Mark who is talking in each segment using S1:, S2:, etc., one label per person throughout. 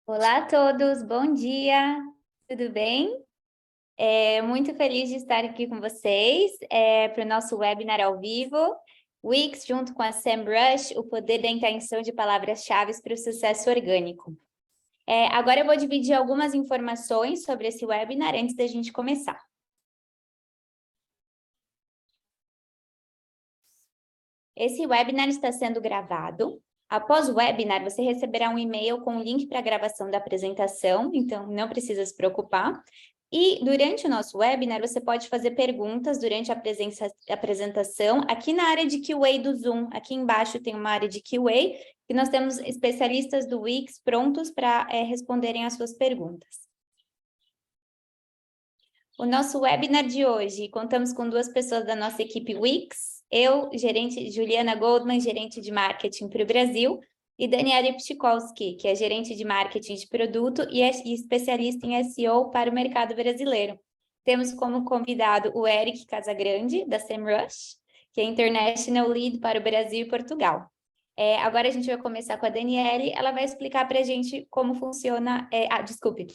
S1: Olá a todos, bom dia, tudo bem? Muito feliz de estar aqui com vocês para o nosso webinar ao vivo, Wix junto com a SEMrush, o poder da intenção de palavras-chave para o sucesso orgânico. Agora eu vou dividir algumas informações sobre esse webinar antes da gente começar. Esse webinar está sendo gravado. Após o webinar, você receberá um e-mail com o link para a gravação da apresentação, então não precisa se preocupar. E durante o nosso webinar, você pode fazer perguntas durante a apresentação aqui na área de Q&A do Zoom. Aqui embaixo tem uma área de Q&A, que nós temos especialistas do Wix prontos para responderem as suas perguntas. O nosso webinar de hoje, contamos com duas pessoas da nossa equipe Wix, eu, gerente Juliana Goldman, gerente de marketing para o Brasil, e Daniela Pchikowski, que é gerente de marketing de produto e especialista em SEO para o mercado brasileiro. Temos como convidado o Eric Casagrande, da SEMrush, que é International Lead para o Brasil e Portugal. Agora a gente vai começar com a Daniele, ela vai explicar para a gente como funciona... desculpe.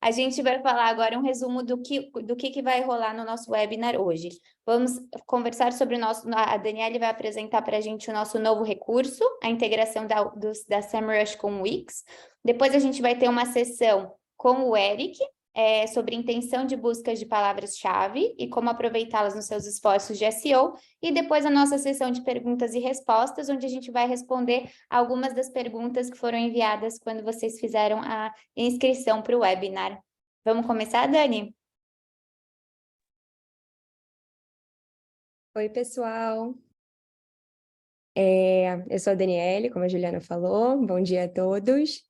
S1: A gente vai falar agora um resumo do que vai rolar no nosso webinar hoje. Vamos conversar sobre o nosso... A Daniele vai apresentar para a gente o nosso novo recurso, a integração da SEMrush com o Wix. Depois a gente vai ter uma sessão com o Eric, sobre intenção de buscas de palavras-chave e como aproveitá-las nos seus esforços de SEO, e depois a nossa sessão de perguntas e respostas, onde a gente vai responder algumas das perguntas que foram enviadas quando vocês fizeram a inscrição para o webinar. Vamos começar, Dani?
S2: Oi, pessoal. Eu sou a Daniele, como a Juliana falou. Bom dia a todos.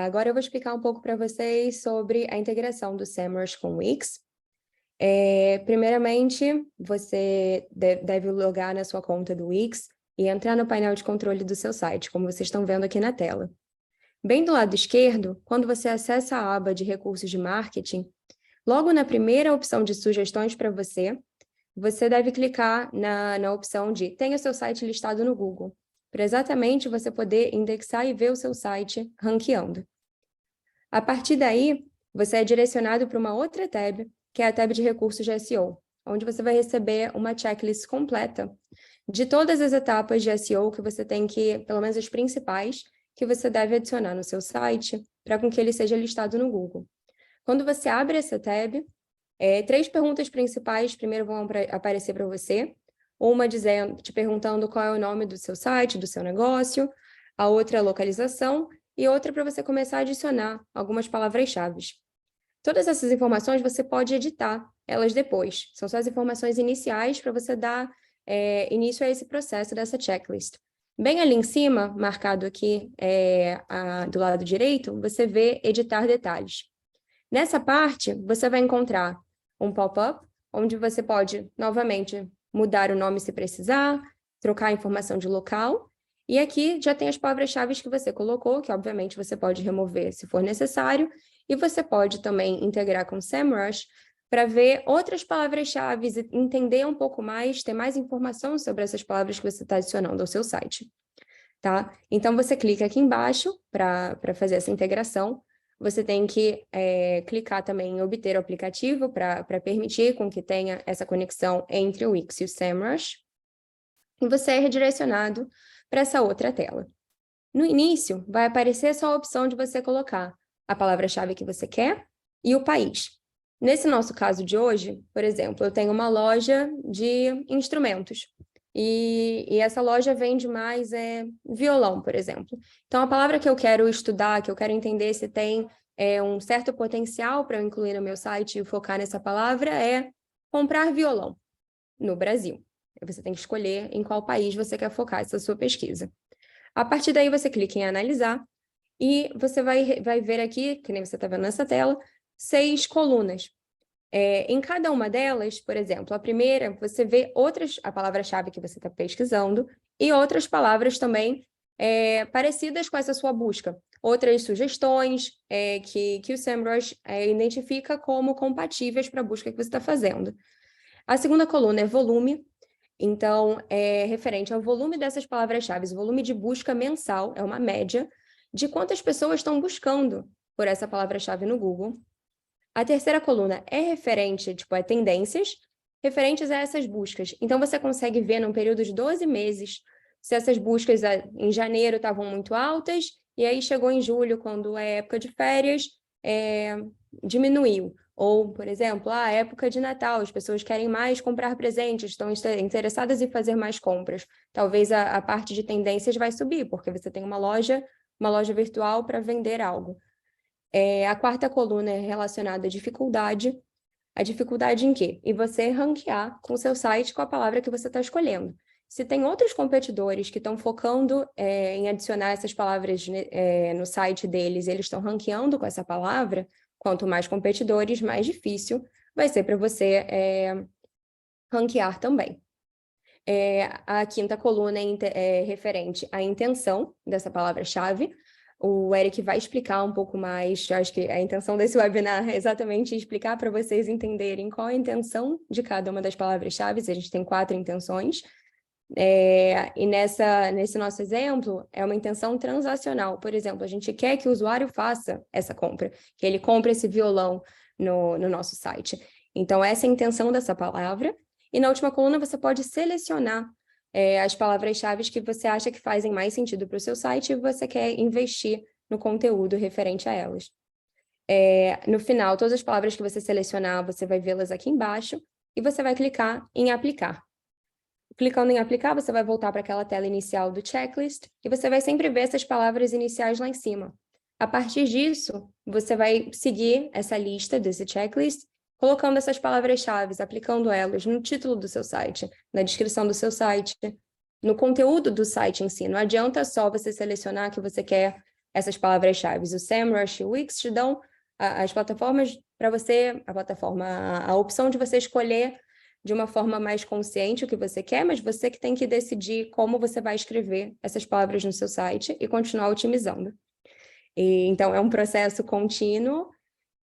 S2: Agora eu vou explicar um pouco para vocês sobre a integração do SEMrush com o Wix. Primeiramente, você deve logar na sua conta do Wix e entrar no painel de controle do seu site, como vocês estão vendo aqui na tela. Bem do lado esquerdo, quando você acessa a aba de recursos de marketing, logo na primeira opção de sugestões para você deve clicar na opção de tenha seu site listado no Google, para exatamente você poder indexar e ver o seu site ranqueando. A partir daí, você é direcionado para uma outra tab, que é a tab de recursos de SEO, onde você vai receber uma checklist completa de todas as etapas de SEO que você tem que, pelo menos as principais, que você deve adicionar no seu site, para com que ele seja listado no Google. Quando você abre essa tab, 3 perguntas principais primeiro vão aparecer para você. Uma te perguntando qual é o nome do seu site, do seu negócio, a outra é a localização, e outra para você começar a adicionar algumas palavras-chave. Todas essas informações você pode editar elas depois. São só as informações iniciais para você dar início a esse processo dessa checklist. Bem ali em cima, marcado aqui do lado direito, você vê editar detalhes. Nessa parte, você vai encontrar um pop-up, onde você pode, novamente, mudar o nome se precisar, trocar a informação de local, e aqui já tem as palavras-chave que você colocou, que obviamente você pode remover se for necessário, e você pode também integrar com o SEMrush para ver outras palavras-chave e entender um pouco mais, ter mais informação sobre essas palavras que você está adicionando ao seu site. Tá? Então, você clica aqui embaixo para fazer essa integração. Você tem que clicar também em obter o aplicativo para permitir com que tenha essa conexão entre o Wix e o SEMrush. E você é redirecionado para essa outra tela. No início, vai aparecer só a opção de você colocar a palavra-chave que você quer e o país. Nesse nosso caso de hoje, por exemplo, eu tenho uma loja de instrumentos. E essa loja vende mais violão, por exemplo. Então, a palavra que eu quero estudar, que eu quero entender se tem um certo potencial para eu incluir no meu site e focar nessa palavra é comprar violão no Brasil. Você tem que escolher em qual país você quer focar essa sua pesquisa. A partir daí, você clica em analisar e você vai ver aqui, que nem você está vendo nessa tela, 6 colunas. Em cada uma delas, por exemplo, a primeira, você vê a palavra-chave que você está pesquisando e outras palavras também parecidas com essa sua busca. Outras sugestões que o SEMrush identifica como compatíveis para a busca que você está fazendo. A segunda coluna é volume. Então, é referente ao volume dessas palavras-chave. O volume de busca mensal é uma média. de quantas pessoas estão buscando por essa palavra-chave no Google. A terceira coluna é referente, tipo, é tendências referentes a essas buscas. Então, você consegue ver num período de 12 meses se essas buscas em janeiro estavam muito altas, e aí chegou em julho, quando é época de férias, diminuiu. Ou, por exemplo, a época de Natal, as pessoas querem mais comprar presentes, estão interessadas em fazer mais compras. Talvez a parte de tendências vai subir, porque você tem uma loja virtual para vender algo. A quarta coluna é relacionada à dificuldade. A dificuldade em quê? Em você ranquear com o seu site com a palavra que você está escolhendo. Se tem outros competidores que estão focando em adicionar essas palavras no site deles, e eles estão ranqueando com essa palavra, quanto mais competidores, mais difícil vai ser para você ranquear também. A quinta coluna é referente à intenção dessa palavra-chave. O Eric vai explicar um pouco mais, eu acho que a intenção desse webinar é exatamente explicar para vocês entenderem qual a intenção de cada uma das palavras-chave. A gente tem 4 intenções. E nesse nosso exemplo, é uma intenção transacional. Por exemplo, a gente quer que o usuário faça essa compra, que ele compre esse violão no nosso site. Então, essa é a intenção dessa palavra. E na última coluna, você pode selecionar as palavras-chave que você acha que fazem mais sentido para o seu site e você quer investir no conteúdo referente a elas. No final, todas as palavras que você selecionar, você vai vê-las aqui embaixo e você vai clicar em aplicar. Clicando em aplicar, você vai voltar para aquela tela inicial do checklist e você vai sempre ver essas palavras iniciais lá em cima. A partir disso, você vai seguir essa lista desse checklist, colocando essas palavras-chave, aplicando elas no título do seu site, na descrição do seu site, no conteúdo do site em si. Não adianta só você selecionar que você quer essas palavras-chave. O SEMrush e o Wix te dão as plataformas para você, a opção de você escolher de uma forma mais consciente o que você quer, mas você que tem que decidir como você vai escrever essas palavras no seu site e continuar otimizando. Então, é um processo contínuo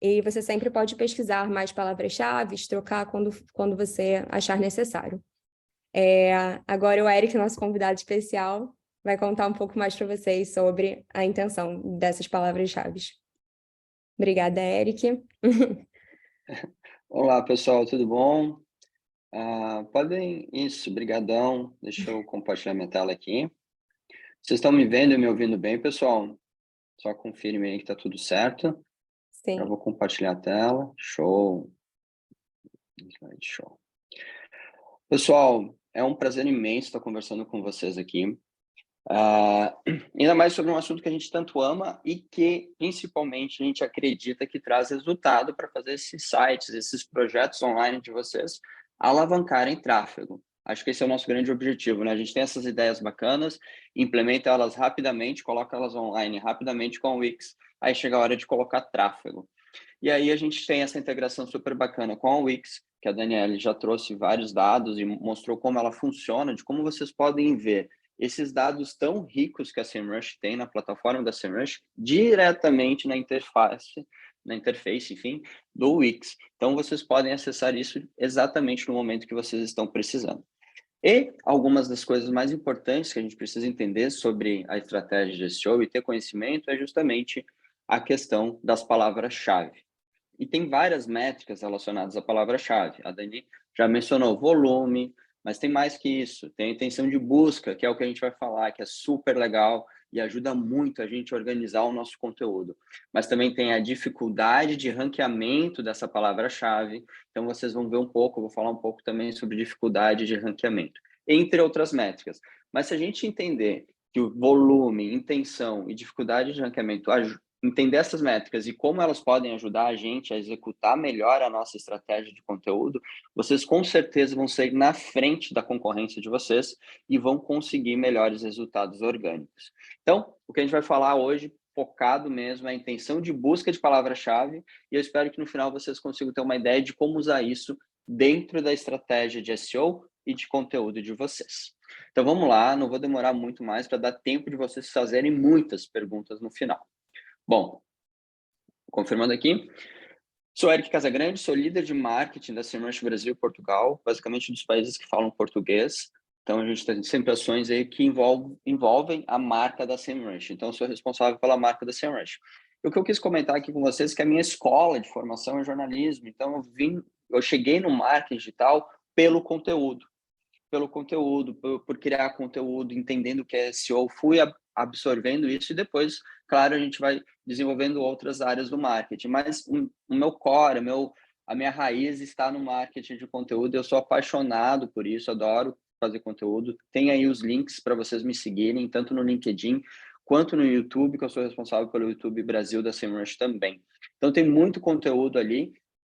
S2: e você sempre pode pesquisar mais palavras-chave, trocar quando você achar necessário. Agora, o Eric, nosso convidado especial, vai contar um pouco mais para vocês sobre a intenção dessas palavras-chave. Obrigada, Eric.
S3: Olá, pessoal, tudo bom? Isso, brigadão. Deixa eu compartilhar minha tela aqui. Vocês estão me vendo e me ouvindo bem, pessoal? Só confirme aí que está tudo certo.
S2: Sim.
S3: Eu vou compartilhar a tela. Show. Show. Pessoal, é um prazer imenso estar conversando com vocês aqui. Ainda mais sobre um assunto que a gente tanto ama e que, principalmente, a gente acredita que traz resultado para fazer esses sites, esses projetos online de vocês alavancarem tráfego. Acho que esse é o nosso grande objetivo, né? A gente tem essas ideias bacanas, implementa elas rapidamente, coloca elas online rapidamente com o Wix, aí chega a hora de colocar tráfego. E aí a gente tem essa integração super bacana com a Wix, que a Daniela já trouxe vários dados e mostrou como ela funciona, de como vocês podem ver esses dados tão ricos que a SEMrush tem na plataforma da SEMrush diretamente na interface, enfim, do Wix. Então, vocês podem acessar isso exatamente no momento que vocês estão precisando. E algumas das coisas mais importantes que a gente precisa entender sobre a estratégia de SEO e ter conhecimento é justamente a questão das palavras-chave. E tem várias métricas relacionadas à palavra-chave. A Dani já mencionou volume, mas tem mais que isso. Tem a intenção de busca, que é o que a gente vai falar, que é super legal e ajuda muito a gente a organizar o nosso conteúdo. Mas também tem a dificuldade de ranqueamento dessa palavra-chave. Então, vocês vão ver um pouco, eu vou falar um pouco também sobre dificuldade de ranqueamento, entre outras métricas. Mas se a gente entender que o volume, intenção e dificuldade de ranqueamento entender essas métricas e como elas podem ajudar a gente a executar melhor a nossa estratégia de conteúdo, vocês com certeza vão sair na frente da concorrência de vocês e vão conseguir melhores resultados orgânicos. Então, o que a gente vai falar hoje, focado mesmo, é a intenção de busca de palavra-chave, e eu espero que no final vocês consigam ter uma ideia de como usar isso dentro da estratégia de SEO e de conteúdo de vocês. Então vamos lá, não vou demorar muito mais para dar tempo de vocês fazerem muitas perguntas no final. Bom, confirmando aqui, sou Eric Casagrande, sou líder de marketing da SEMrush Brasil e Portugal, basicamente dos países que falam português. Então, a gente tem sempre ações aí que envolvem a marca da SEMrush. Então, eu sou responsável pela marca da SEMrush. E o que eu quis comentar aqui com vocês é que a minha escola de formação é jornalismo. Então, eu cheguei no marketing digital pelo conteúdo. Por criar conteúdo, entendendo o que é SEO, fui absorvendo isso e depois, claro, a gente vai desenvolvendo outras áreas do marketing. Mas o meu core, a minha raiz está no marketing de conteúdo. Eu sou apaixonado por isso, adoro fazer conteúdo. Tem aí os links para vocês me seguirem, tanto no LinkedIn quanto no YouTube, que eu sou responsável pelo YouTube Brasil da SEMrush também. Então, tem muito conteúdo ali.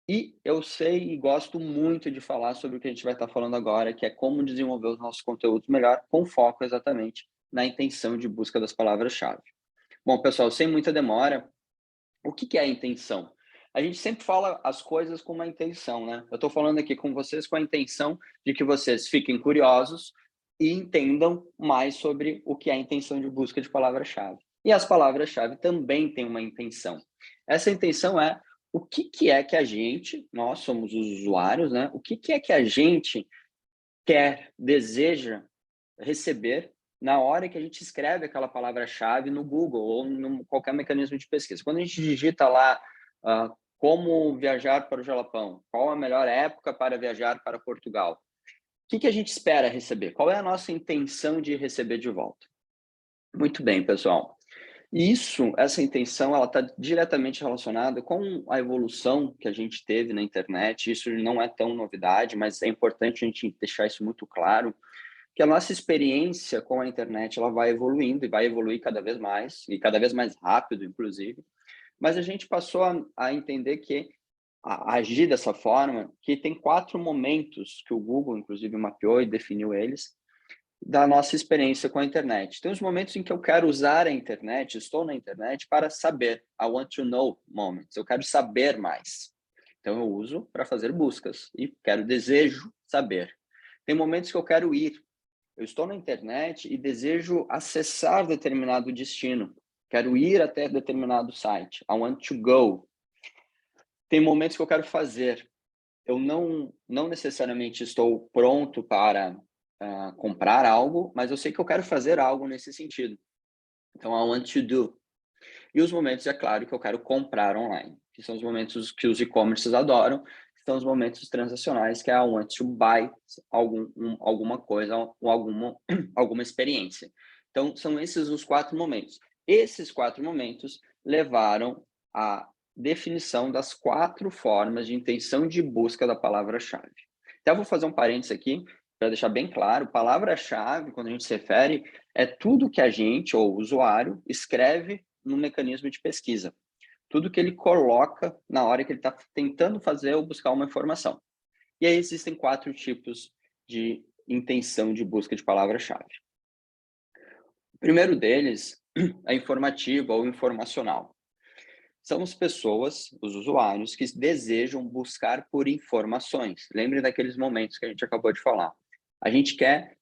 S3: E eu sei e gosto muito de falar sobre o que a gente vai estar falando agora, que é como desenvolver os nossos conteúdos melhor, com foco exatamente na intenção de busca das palavras-chave. Bom, pessoal, sem muita demora, o que é a intenção? A gente sempre fala as coisas com uma intenção, né? Eu estou falando aqui com vocês com a intenção de que vocês fiquem curiosos e entendam mais sobre o que é a intenção de busca de palavra-chave. E as palavras-chave também têm uma intenção. Essa intenção é o que é que a gente, nós somos os usuários, né? O que é que a gente quer, deseja receber na hora que a gente escreve aquela palavra-chave no Google ou em qualquer mecanismo de pesquisa. Quando a gente digita lá como viajar para o Jalapão, qual a melhor época para viajar para Portugal, o que a gente espera receber? Qual é a nossa intenção de receber de volta? Muito bem, pessoal. Essa intenção, ela está diretamente relacionada com a evolução que a gente teve na internet. Isso não é tão novidade, mas é importante a gente deixar isso muito claro, que a nossa experiência com a internet ela vai evoluindo e vai evoluir cada vez mais, e cada vez mais rápido, inclusive. Mas a gente passou a entender que, a agir dessa forma, que tem 4 momentos que o Google, inclusive, mapeou e definiu eles, da nossa experiência com a internet. Tem os momentos em que eu quero usar a internet, estou na internet para saber. I want to know moments. Eu quero saber mais. Então, eu uso para fazer buscas e desejo saber. Tem momentos que eu quero ir. Eu estou na internet e desejo acessar determinado destino. Quero ir até determinado site. I want to go. Tem momentos que eu quero fazer. Eu não necessariamente estou pronto para comprar algo, mas eu sei que eu quero fazer algo nesse sentido. Então, I want to do. E os momentos, é claro, que eu quero comprar online, que são os momentos que os e-commerces adoram, que são os momentos transacionais, que é I want to buy alguma coisa, ou alguma experiência. Então, são esses os 4 momentos. Esses 4 momentos levaram à definição das 4 formas de intenção de busca da palavra-chave. Até vou fazer um parênteses aqui, para deixar bem claro, palavra-chave, quando a gente se refere, é tudo que a gente, ou o usuário, escreve no mecanismo de pesquisa. Tudo que ele coloca na hora que ele está tentando fazer ou buscar uma informação. E aí existem 4 tipos de intenção de busca de palavra-chave. O primeiro deles é informativo ou informacional. São as pessoas, os usuários, que desejam buscar por informações. Lembre daqueles momentos que a gente acabou de falar. A gente quer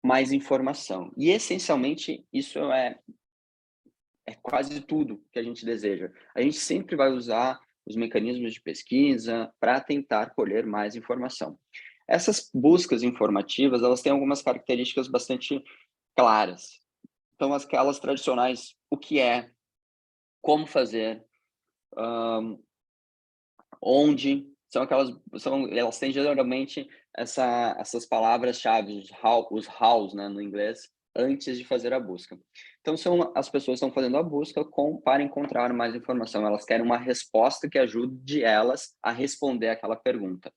S3: mais informação. E, essencialmente, isso é quase tudo que a gente deseja. A gente sempre vai usar os mecanismos de pesquisa para tentar colher mais informação. Essas buscas informativas, elas têm algumas características bastante claras. Então, aquelas tradicionais, o que é, como fazer, onde, elas têm geralmente essas palavras-chave, os hows, né, no inglês, antes de fazer a busca. Então, as pessoas estão fazendo a busca para encontrar mais informação. Elas querem uma resposta que ajude elas a responder aquela pergunta.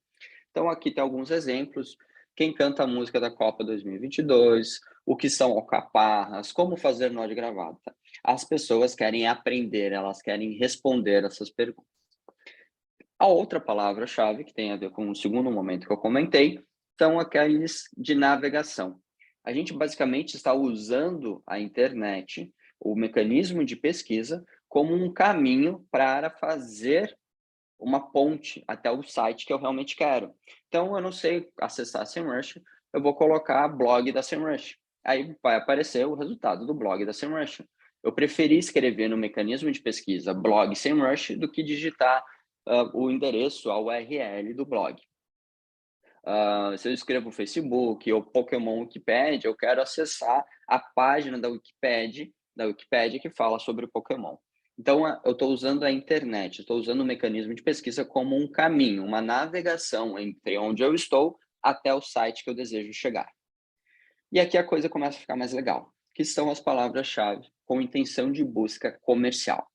S3: Então, aqui tem alguns exemplos. Quem canta a música da Copa 2022, o que são alcaparras, como fazer nó de gravata. As pessoas querem aprender, elas querem responder essas perguntas. A outra palavra-chave, que tem a ver com o segundo momento que eu comentei, são aqueles de navegação. A gente basicamente está usando a internet, o mecanismo de pesquisa, como um caminho para fazer uma ponte até o site que eu realmente quero. Então, eu não sei acessar a SEMrush, eu vou colocar blog da SEMrush. Aí vai aparecer o resultado do blog da SEMrush. Eu preferi escrever no mecanismo de pesquisa blog SEMrush do que digitar o endereço, a URL do blog. Se eu escrevo Facebook ou Pokémon Wikipedia, eu quero acessar a página da Wikipédia que fala sobre Pokémon. Então, eu estou usando a internet, estou usando o mecanismo de pesquisa como um caminho, uma navegação entre onde eu estou até o site que eu desejo chegar. E aqui a coisa começa a ficar mais legal, que são as palavras-chave com intenção de busca comercial.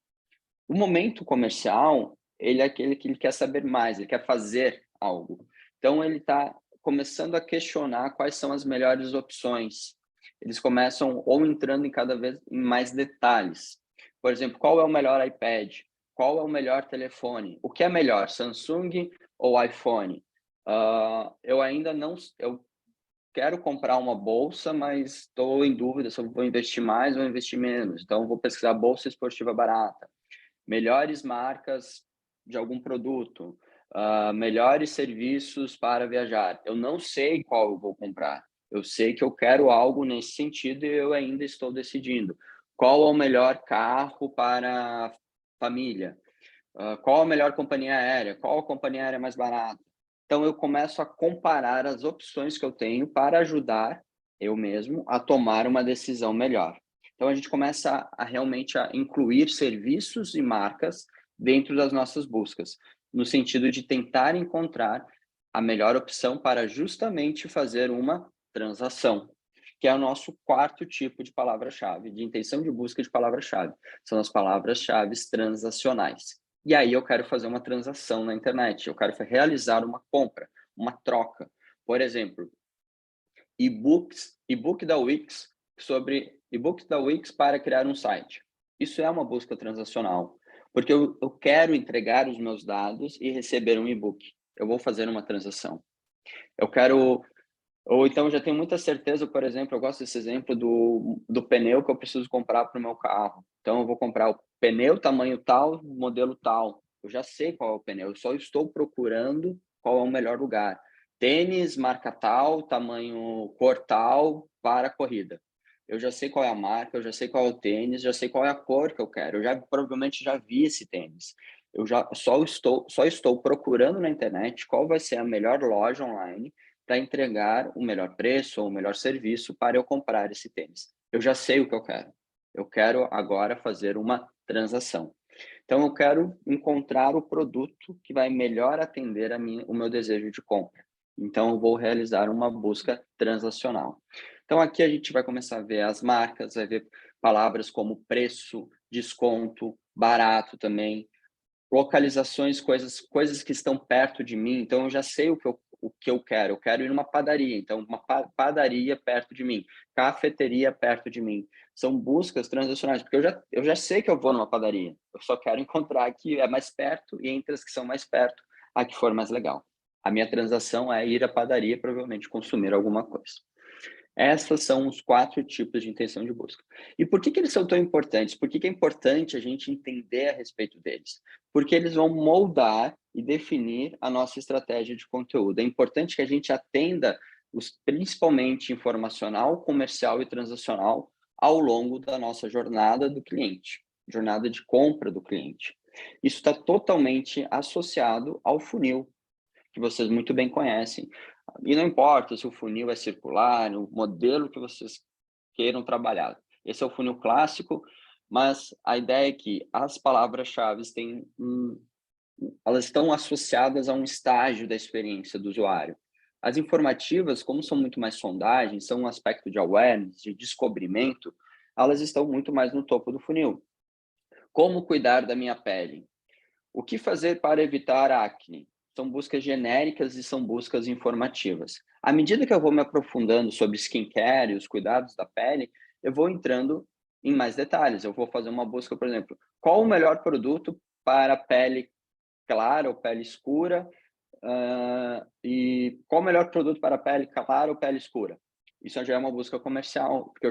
S3: O momento comercial, ele é aquele que ele quer saber mais, ele quer fazer algo. Então, ele está começando a questionar quais são as melhores opções. Eles começam ou entrando em cada vez em mais detalhes. Por exemplo, qual é o melhor iPad? Qual é o melhor telefone? O que é melhor, Samsung ou iPhone? Eu ainda não... Eu quero comprar uma bolsa, mas estou em dúvida se eu vou investir mais ou investir menos. Então, vou pesquisar bolsa esportiva barata, melhores marcas de algum produto, melhores serviços para viajar. Eu não sei qual eu vou comprar. Eu sei que eu quero algo nesse sentido e eu ainda estou decidindo. Qual é o melhor carro para a família? Qual a melhor companhia aérea? Qual a companhia aérea mais barata? Então, eu começo a comparar as opções que eu tenho para ajudar eu mesmo a tomar uma decisão melhor. Então, a gente começa a realmente a incluir serviços e marcas dentro das nossas buscas, no sentido de tentar encontrar a melhor opção para justamente fazer uma transação, que é o nosso quarto tipo de palavra-chave, de intenção de busca de palavra-chave. São as palavras-chave transacionais. E aí eu quero fazer uma transação na internet, eu quero realizar uma compra, uma troca. Por exemplo, e-book da Wix sobre e-books da Wix para criar um site. Isso é uma busca transacional, porque eu quero entregar os meus dados e receber um e-book. Eu vou fazer uma transação. Eu quero... Ou então já tenho muita certeza, por exemplo, eu gosto desse exemplo do pneu que eu preciso comprar para o meu carro. Então, eu vou comprar o pneu tamanho tal, modelo tal. Eu já sei qual é o pneu, eu só estou procurando qual é o melhor lugar. Tênis, marca tal, tamanho cor tal, para a corrida. Eu já sei qual é a marca, eu já sei qual é o tênis, já sei qual é a cor que eu quero. Eu provavelmente já vi esse tênis. Eu já só estou procurando na internet qual vai ser a melhor loja online para entregar o melhor preço ou o melhor serviço para eu comprar esse tênis. Eu já sei o que eu quero. Eu quero agora fazer uma transação. Então, eu quero encontrar o produto que vai melhor atender o meu desejo de compra. Então, eu vou realizar uma busca transacional. Então, aqui a gente vai começar a ver as marcas, vai ver palavras como preço, desconto, barato também, localizações, coisas que estão perto de mim. Então, eu já sei o que eu quero. Eu quero ir numa padaria, então uma padaria perto de mim, cafeteria perto de mim. São buscas transacionais, porque eu já sei que eu vou numa padaria. Eu só quero encontrar a que é mais perto e entre as que são mais perto, a que for mais legal. A minha transação é ir à padaria, provavelmente consumir alguma coisa. Essas são os 4 tipos de intenção de busca. E por que eles são tão importantes? Por que é importante a gente entender a respeito deles? Porque eles vão moldar e definir a nossa estratégia de conteúdo. É importante que a gente atenda principalmente informacional, comercial e transacional ao longo da nossa jornada do cliente, jornada de compra do cliente. Isso está totalmente associado ao funil, que vocês muito bem conhecem. E não importa se o funil é circular, o modelo que vocês queiram trabalhar. Esse é o funil clássico, mas a ideia é que as palavras-chave elas estão associadas a um estágio da experiência do usuário. As informativas, como são muito mais sondagens, são um aspecto de awareness, de descobrimento, elas estão muito mais no topo do funil. Como cuidar da minha pele? O que fazer para evitar acne? São buscas genéricas e são buscas informativas. À medida que eu vou me aprofundando sobre skincare e os cuidados da pele, eu vou entrando em mais detalhes. Eu vou fazer uma busca, por exemplo, qual o melhor produto para pele clara ou pele escura? E qual o melhor produto para pele clara ou pele escura? Isso já é uma busca comercial, porque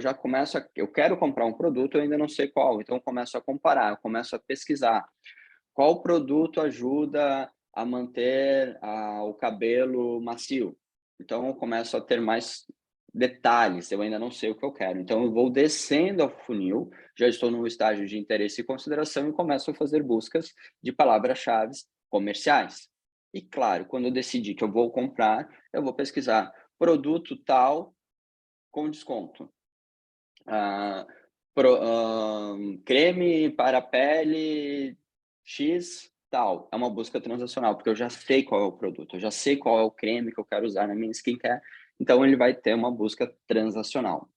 S3: eu quero comprar um produto, eu ainda não sei qual, então eu começo a comparar, eu começo a pesquisar. Qual produto ajuda a manter o cabelo macio? Então, eu começo a ter mais detalhes, eu ainda não sei o que eu quero. Então, eu vou descendo ao funil, já estou no estágio de interesse e consideração e começo a fazer buscas de palavras-chave comerciais. E, claro, quando eu decidir que eu vou comprar, eu vou pesquisar produto tal com desconto. Creme para pele X tal. É uma busca transacional, porque eu já sei qual é o produto, eu já sei qual é o creme que eu quero usar na minha skincare, então ele vai ter uma busca transacional.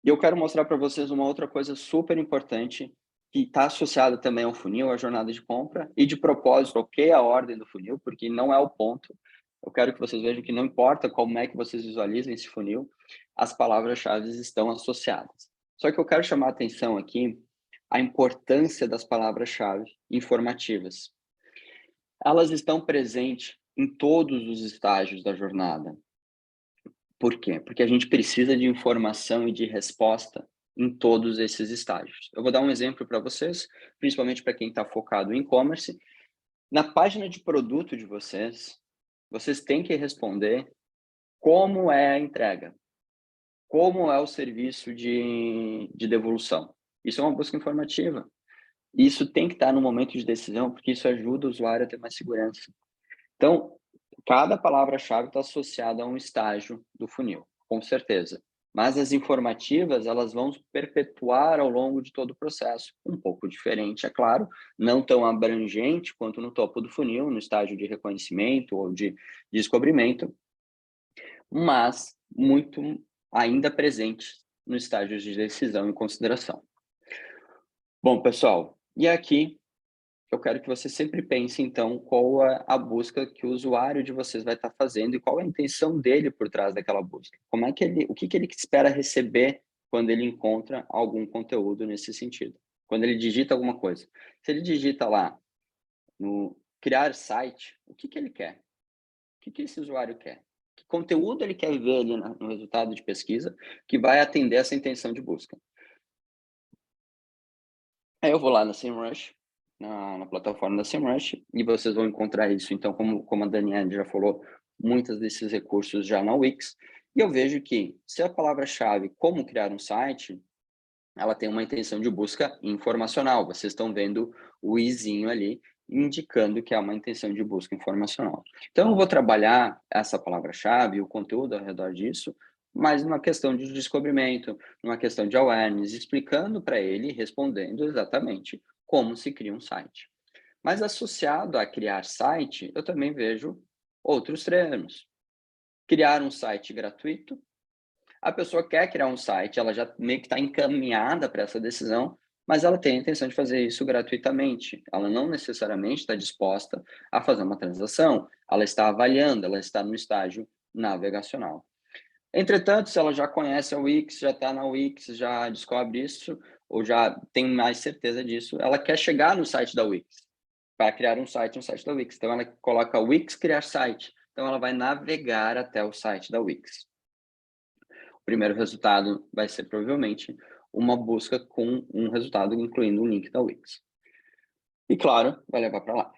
S3: E eu quero mostrar para vocês uma outra coisa super importante que está associada também ao funil, à jornada de compra, e de propósito, ok, a ordem do funil, porque não é o ponto. Eu quero que vocês vejam que não importa como é que vocês visualizem esse funil, as palavras-chave estão associadas. Só que eu quero chamar a atenção aqui a importância das palavras-chave informativas. Elas estão presentes em todos os estágios da jornada. Por quê? Porque a gente precisa de informação e de resposta em todos esses estágios. Eu vou dar um exemplo para vocês, principalmente para quem está focado em e-commerce. Na página de produto de vocês, vocês têm que responder como é a entrega, como é o serviço de devolução. Isso é uma busca informativa. Isso tem que estar no momento de decisão, porque isso ajuda o usuário a ter mais segurança. Então, cada palavra-chave está associada a um estágio do funil, com certeza. Mas as informativas, elas vão perpetuar ao longo de todo o processo. Um pouco diferente, é claro, não tão abrangente quanto no topo do funil, no estágio de reconhecimento ou de descobrimento, mas muito ainda presente no estágio de decisão e consideração. Bom, pessoal, e aqui eu quero que você sempre pense, então, qual é a busca que o usuário de vocês vai estar fazendo e qual é a intenção dele por trás daquela busca. Como é que o que ele espera receber quando ele encontra algum conteúdo nesse sentido? Quando ele digita alguma coisa. Se ele digita lá no criar site, o que ele quer? O que esse usuário quer? Que conteúdo ele quer ver ali no resultado de pesquisa que vai atender essa intenção de busca? Aí eu vou lá na SEMrush, na plataforma da SEMrush, e vocês vão encontrar isso. Então, como a Daniela já falou, muitos desses recursos já na Wix. E eu vejo que, se a palavra-chave como criar um site, ela tem uma intenção de busca informacional. Vocês estão vendo o izinho ali, indicando que é uma intenção de busca informacional. Então, eu vou trabalhar essa palavra-chave, o conteúdo ao redor disso, mas numa questão de descobrimento, numa questão de awareness, explicando para ele, respondendo exatamente como se cria um site. Mas associado a criar site, eu também vejo outros termos. Criar um site gratuito. A pessoa quer criar um site, ela já meio que está encaminhada para essa decisão, mas ela tem a intenção de fazer isso gratuitamente. Ela não necessariamente está disposta a fazer uma transação, ela está avaliando, ela está no estágio navegacional. Entretanto, se ela já conhece a Wix, já está na Wix, já descobre isso, ou já tem mais certeza disso, ela quer chegar no site da Wix, para criar um site no site da Wix. Então, ela coloca Wix criar site. Então, ela vai navegar até o site da Wix. O primeiro resultado vai ser, provavelmente, uma busca com um resultado incluindo um link da Wix. E, claro, vai levar para lá.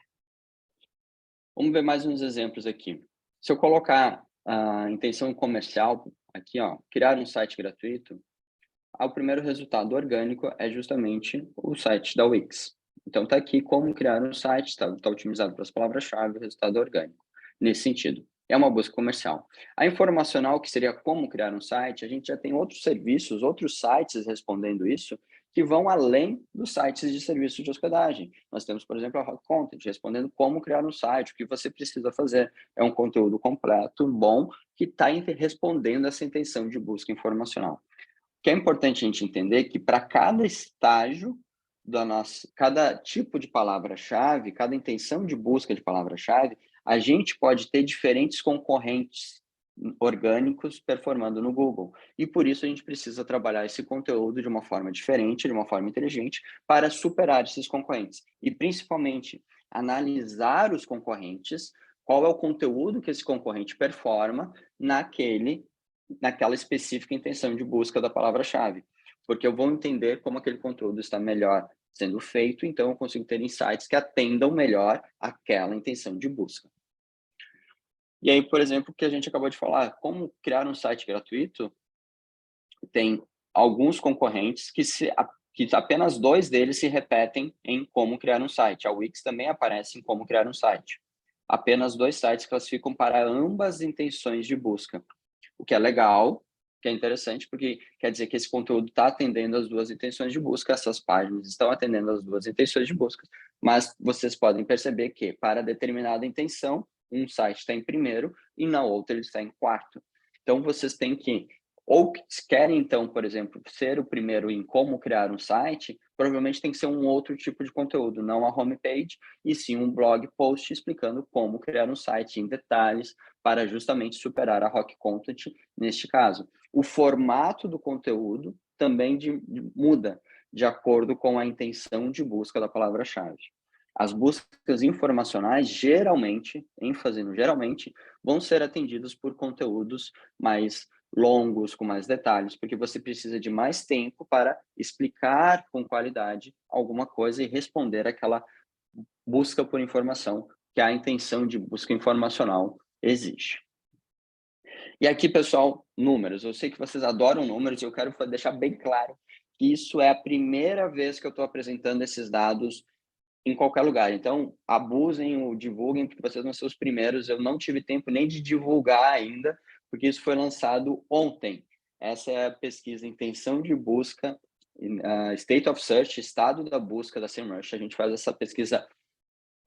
S3: Vamos ver mais uns exemplos aqui. Se eu colocar a intenção comercial aqui, ó, criar um site gratuito, o primeiro resultado orgânico é justamente o site da Wix. Então, está aqui como criar um site, está otimizado para as palavras-chave, resultado orgânico, nesse sentido. É uma busca comercial. A informacional, que seria como criar um site, a gente já tem outros serviços, outros sites respondendo isso, que vão além dos sites de serviço de hospedagem. Nós temos, por exemplo, a Hot Content, respondendo como criar um site, o que você precisa fazer. É um conteúdo completo, bom, que está respondendo essa intenção de busca informacional. O que é importante a gente entender que para cada estágio cada tipo de palavra-chave, cada intenção de busca de palavra-chave, a gente pode ter diferentes concorrentes orgânicos performando no Google. E por isso a gente precisa trabalhar esse conteúdo de uma forma diferente, de uma forma inteligente, para superar esses concorrentes. E principalmente analisar os concorrentes, qual é o conteúdo que esse concorrente performa naquela específica intenção de busca da palavra-chave. Porque eu vou entender como aquele conteúdo está melhor sendo feito, então eu consigo ter insights que atendam melhor aquela intenção de busca. E aí, por exemplo, o que a gente acabou de falar, como criar um site gratuito, tem alguns concorrentes que apenas 2 deles se repetem em como criar um site. A Wix também aparece em como criar um site. apenas 2 sites classificam para ambas intenções de busca, o que é legal, que é interessante, porque quer dizer que esse conteúdo está atendendo as 2 intenções de busca, essas páginas estão atendendo as 2 intenções de busca, mas vocês podem perceber que, para determinada intenção, um site está em primeiro e na outra ele está em quarto. Então, vocês têm que, ou querem, então, por exemplo, ser o primeiro em como criar um site, provavelmente tem que ser um outro tipo de conteúdo, não a homepage, e sim um blog post explicando como criar um site em detalhes para justamente superar a Rock Content neste caso. O formato do conteúdo também muda de acordo com a intenção de busca da palavra-chave. As buscas informacionais, geralmente, ênfase no geralmente, vão ser atendidas por conteúdos mais longos, com mais detalhes, porque você precisa de mais tempo para explicar com qualidade alguma coisa e responder aquela busca por informação que a intenção de busca informacional exige. E aqui, pessoal, números. Eu sei que vocês adoram números e eu quero deixar bem claro que isso é a primeira vez que eu estou apresentando esses dados em qualquer lugar. Então, abusem ou divulguem, porque vocês vão ser os primeiros. Eu não tive tempo nem de divulgar ainda, porque isso foi lançado ontem. Essa é a pesquisa Intenção de Busca, State of Search, Estado da Busca da SEMrush. A gente faz essa pesquisa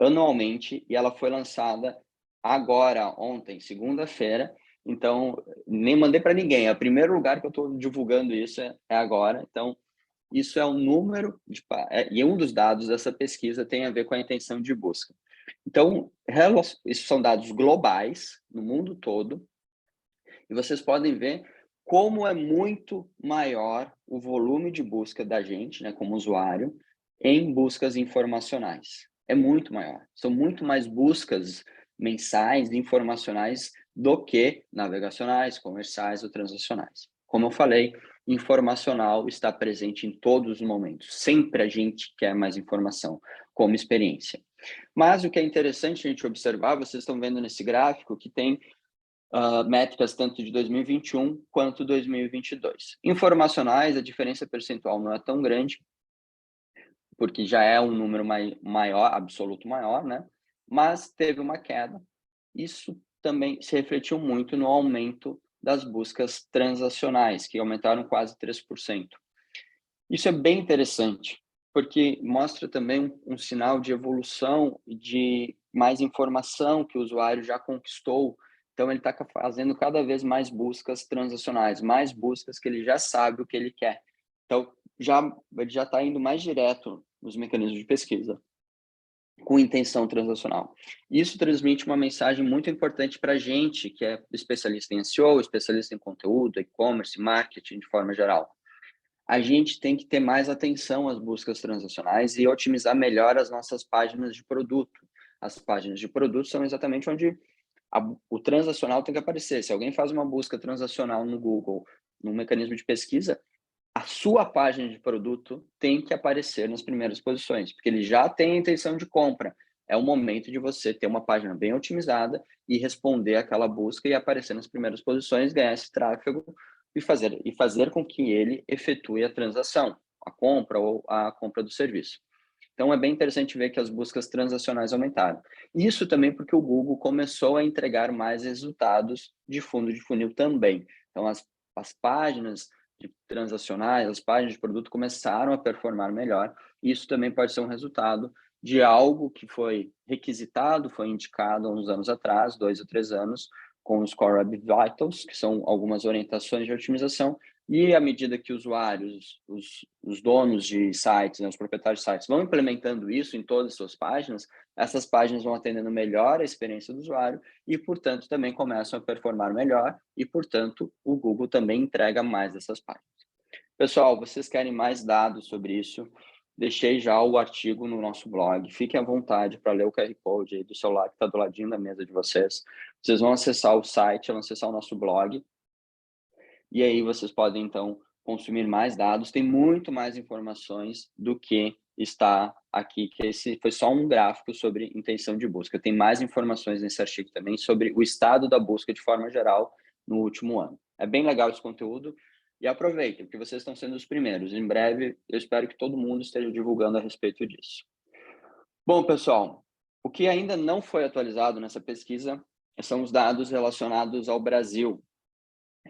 S3: anualmente e ela foi lançada agora, ontem, segunda-feira. Então, nem mandei para ninguém. É o primeiro lugar que eu estou divulgando isso é agora. Então, isso é um número, e um dos dados dessa pesquisa tem a ver com a intenção de busca. Então, isso são dados globais, no mundo todo, e vocês podem ver como é muito maior o volume de busca da gente, né, como usuário, em buscas informacionais. É muito maior. São muito mais buscas mensais, informacionais, do que navegacionais, comerciais ou transacionais. Como eu falei, informacional está presente em todos os momentos. Sempre a gente quer mais informação como experiência. Mas o que é interessante a gente observar, vocês estão vendo nesse gráfico que tem métricas tanto de 2021 quanto 2022. Informacionais, a diferença percentual não é tão grande, porque já é um número maior, absoluto maior, né? Mas teve uma queda. Isso também se refletiu muito no aumento das buscas transacionais, que aumentaram quase 3%. Isso é bem interessante, porque mostra também um sinal de evolução e de mais informação que o usuário já conquistou. Então, ele está fazendo cada vez mais buscas transacionais, mais buscas que ele já sabe o que ele quer. Então, ele já está indo mais direto nos mecanismos de pesquisa, com intenção transacional. Isso transmite uma mensagem muito importante para a gente, que é especialista em SEO, especialista em conteúdo, e-commerce, marketing, de forma geral. A gente tem que ter mais atenção às buscas transacionais e otimizar melhor as nossas páginas de produto. As páginas de produto são exatamente onde o transacional tem que aparecer. Se alguém faz uma busca transacional no Google, num mecanismo de pesquisa, a sua página de produto tem que aparecer nas primeiras posições, porque ele já tem a intenção de compra. É o momento de você ter uma página bem otimizada e responder aquela busca e aparecer nas primeiras posições, ganhar esse tráfego e fazer com que ele efetue a transação, a compra ou a compra do serviço. Então, é bem interessante ver que as buscas transacionais aumentaram. Isso também porque o Google começou a entregar mais resultados de fundo de funil também. Então, as páginas transacionais, as páginas de produto começaram a performar melhor. Isso também pode ser um resultado de algo que foi requisitado, foi indicado há uns anos atrás, 2 ou 3 anos, com os Core Web Vitals, que são algumas orientações de otimização, e à medida que usuários, os donos de sites, né, os proprietários de sites, vão implementando isso em todas as suas páginas, essas páginas vão atendendo melhor a experiência do usuário e, portanto, também começam a performar melhor e, portanto, o Google também entrega mais dessas páginas. Pessoal, vocês querem mais dados sobre isso? Deixei já o artigo no nosso blog. Fiquem à vontade para ler o QR Code aí do celular que está do ladinho da mesa de vocês. Vocês vão acessar o site, vão acessar o nosso blog. E aí vocês podem, então, consumir mais dados. Tem muito mais informações do que está aqui, que esse foi só um gráfico sobre intenção de busca. Tem mais informações nesse artigo também sobre o estado da busca de forma geral no último ano. É bem legal esse conteúdo e aproveitem, porque vocês estão sendo os primeiros. Em breve, eu espero que todo mundo esteja divulgando a respeito disso. Bom, pessoal, O que ainda não foi atualizado nessa pesquisa são os dados relacionados ao Brasil.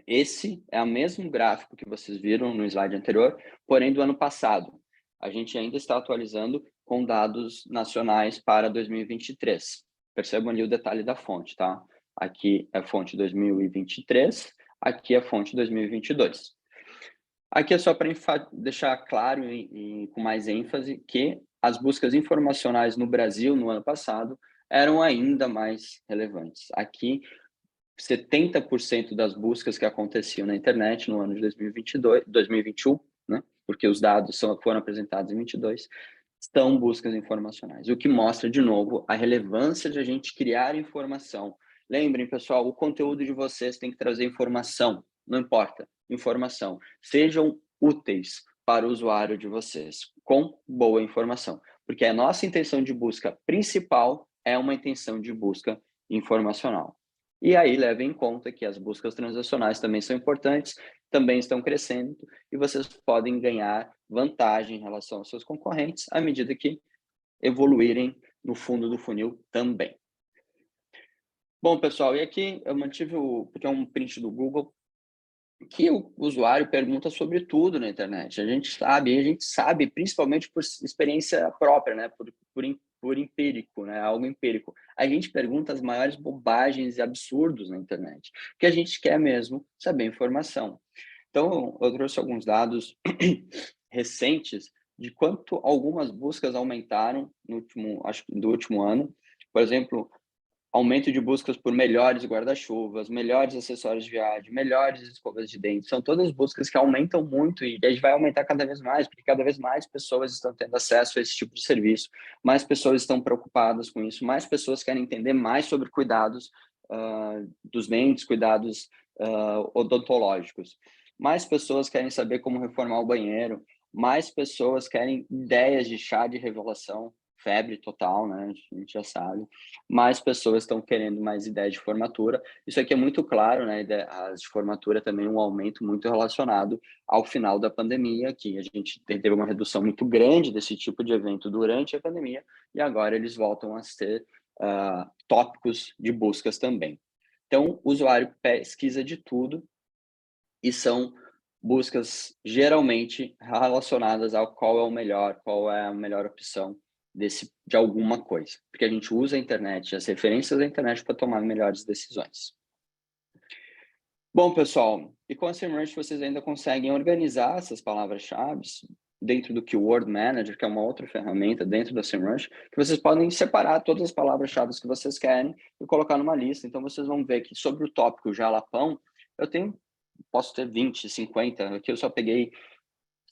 S3: Esse é o mesmo gráfico que vocês viram no slide anterior, porém do ano passado. A gente ainda está atualizando com dados nacionais para 2023. Percebam ali o detalhe da fonte, tá? Aqui é a fonte 2023, aqui é a fonte 2022. Aqui é só para deixar claro e com mais ênfase que as buscas informacionais no Brasil no ano passado eram ainda mais relevantes. Aqui 70% das buscas que aconteciam na internet no ano de 2021, né, porque os dados foram apresentados em 22, são buscas informacionais, o que mostra, de novo, a relevância de a gente criar informação. Lembrem, pessoal, o conteúdo de vocês tem que trazer informação, não importa, informação. Sejam úteis para o usuário de vocês, com boa informação, porque a nossa intenção de busca principal é uma intenção de busca informacional. E aí levem em conta que as buscas transacionais também são importantes, também estão crescendo, e vocês podem ganhar vantagem em relação aos seus concorrentes à medida que evoluírem no fundo do funil também. Bom, pessoal, e aqui eu mantive porque é um print do Google, que o usuário pergunta sobre tudo na internet. A gente sabe, principalmente por experiência própria, né? Por empírico, né? Algo empírico. A gente pergunta as maiores bobagens e absurdos na internet, porque a gente quer mesmo saber informação. Então, eu trouxe alguns dados recentes de quanto algumas buscas aumentaram do último ano. Por exemplo, aumento de buscas por melhores guarda-chuvas, melhores acessórios de viagem, melhores escovas de dente. São todas buscas que aumentam muito e a gente vai aumentar cada vez mais, porque cada vez mais pessoas estão tendo acesso a esse tipo de serviço, mais pessoas estão preocupadas com isso, mais pessoas querem entender mais sobre cuidados dos dentes, cuidados odontológicos. Mais pessoas querem saber como reformar o banheiro, mais pessoas querem ideias de chá de revelação, febre total, né? A gente já sabe. Mais pessoas estão querendo mais ideias de formatura. Isso aqui é muito claro, né? As de formatura também um aumento muito relacionado ao final da pandemia, que a gente teve uma redução muito grande desse tipo de evento durante a pandemia, e agora eles voltam a ser tópicos de buscas também. Então, o usuário pesquisa de tudo e são buscas geralmente relacionadas ao qual é a melhor opção de alguma coisa, porque a gente usa a internet, as referências da internet para tomar melhores decisões. Bom, pessoal, e com a SEMrush vocês ainda conseguem organizar essas palavras-chave dentro do Keyword Manager, que é uma outra ferramenta dentro da SEMrush, que vocês podem separar todas as palavras-chave que vocês querem e colocar numa lista. Então, vocês vão ver que sobre o tópico jalapão, posso ter 20, 50, aqui eu só peguei